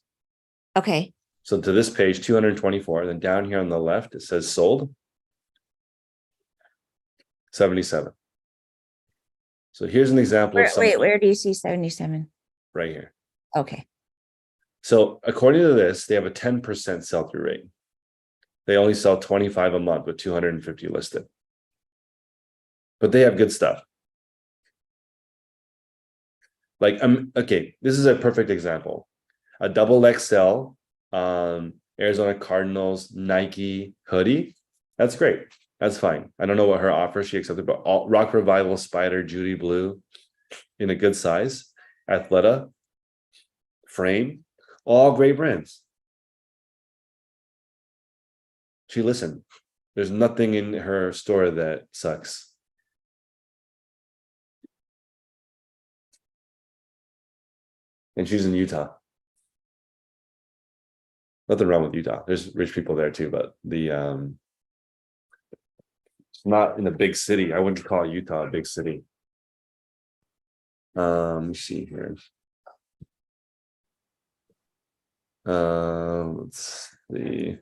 Okay. So to this page, 224. Then down here on the left, it says sold. 77. So here's an example of something. Wait, where do you see 77? Right here. Okay. So according to this, they have a 10% sell-through rate. They only sell 25 a month with 250 listed. But they have good stuff. Like, okay, this is a perfect example. A double XL Arizona Cardinals Nike hoodie. That's great. That's fine. I don't know what her offer she accepted, but Rock Revival Spider Judy Blue in a good size, Athleta, Frame, all great brands. She listened. There's nothing in her store that sucks. And she's in Utah. Nothing wrong with Utah. There's rich people there too, but it's not in a big city. I wouldn't call Utah a big city. Let me see here. Let's see.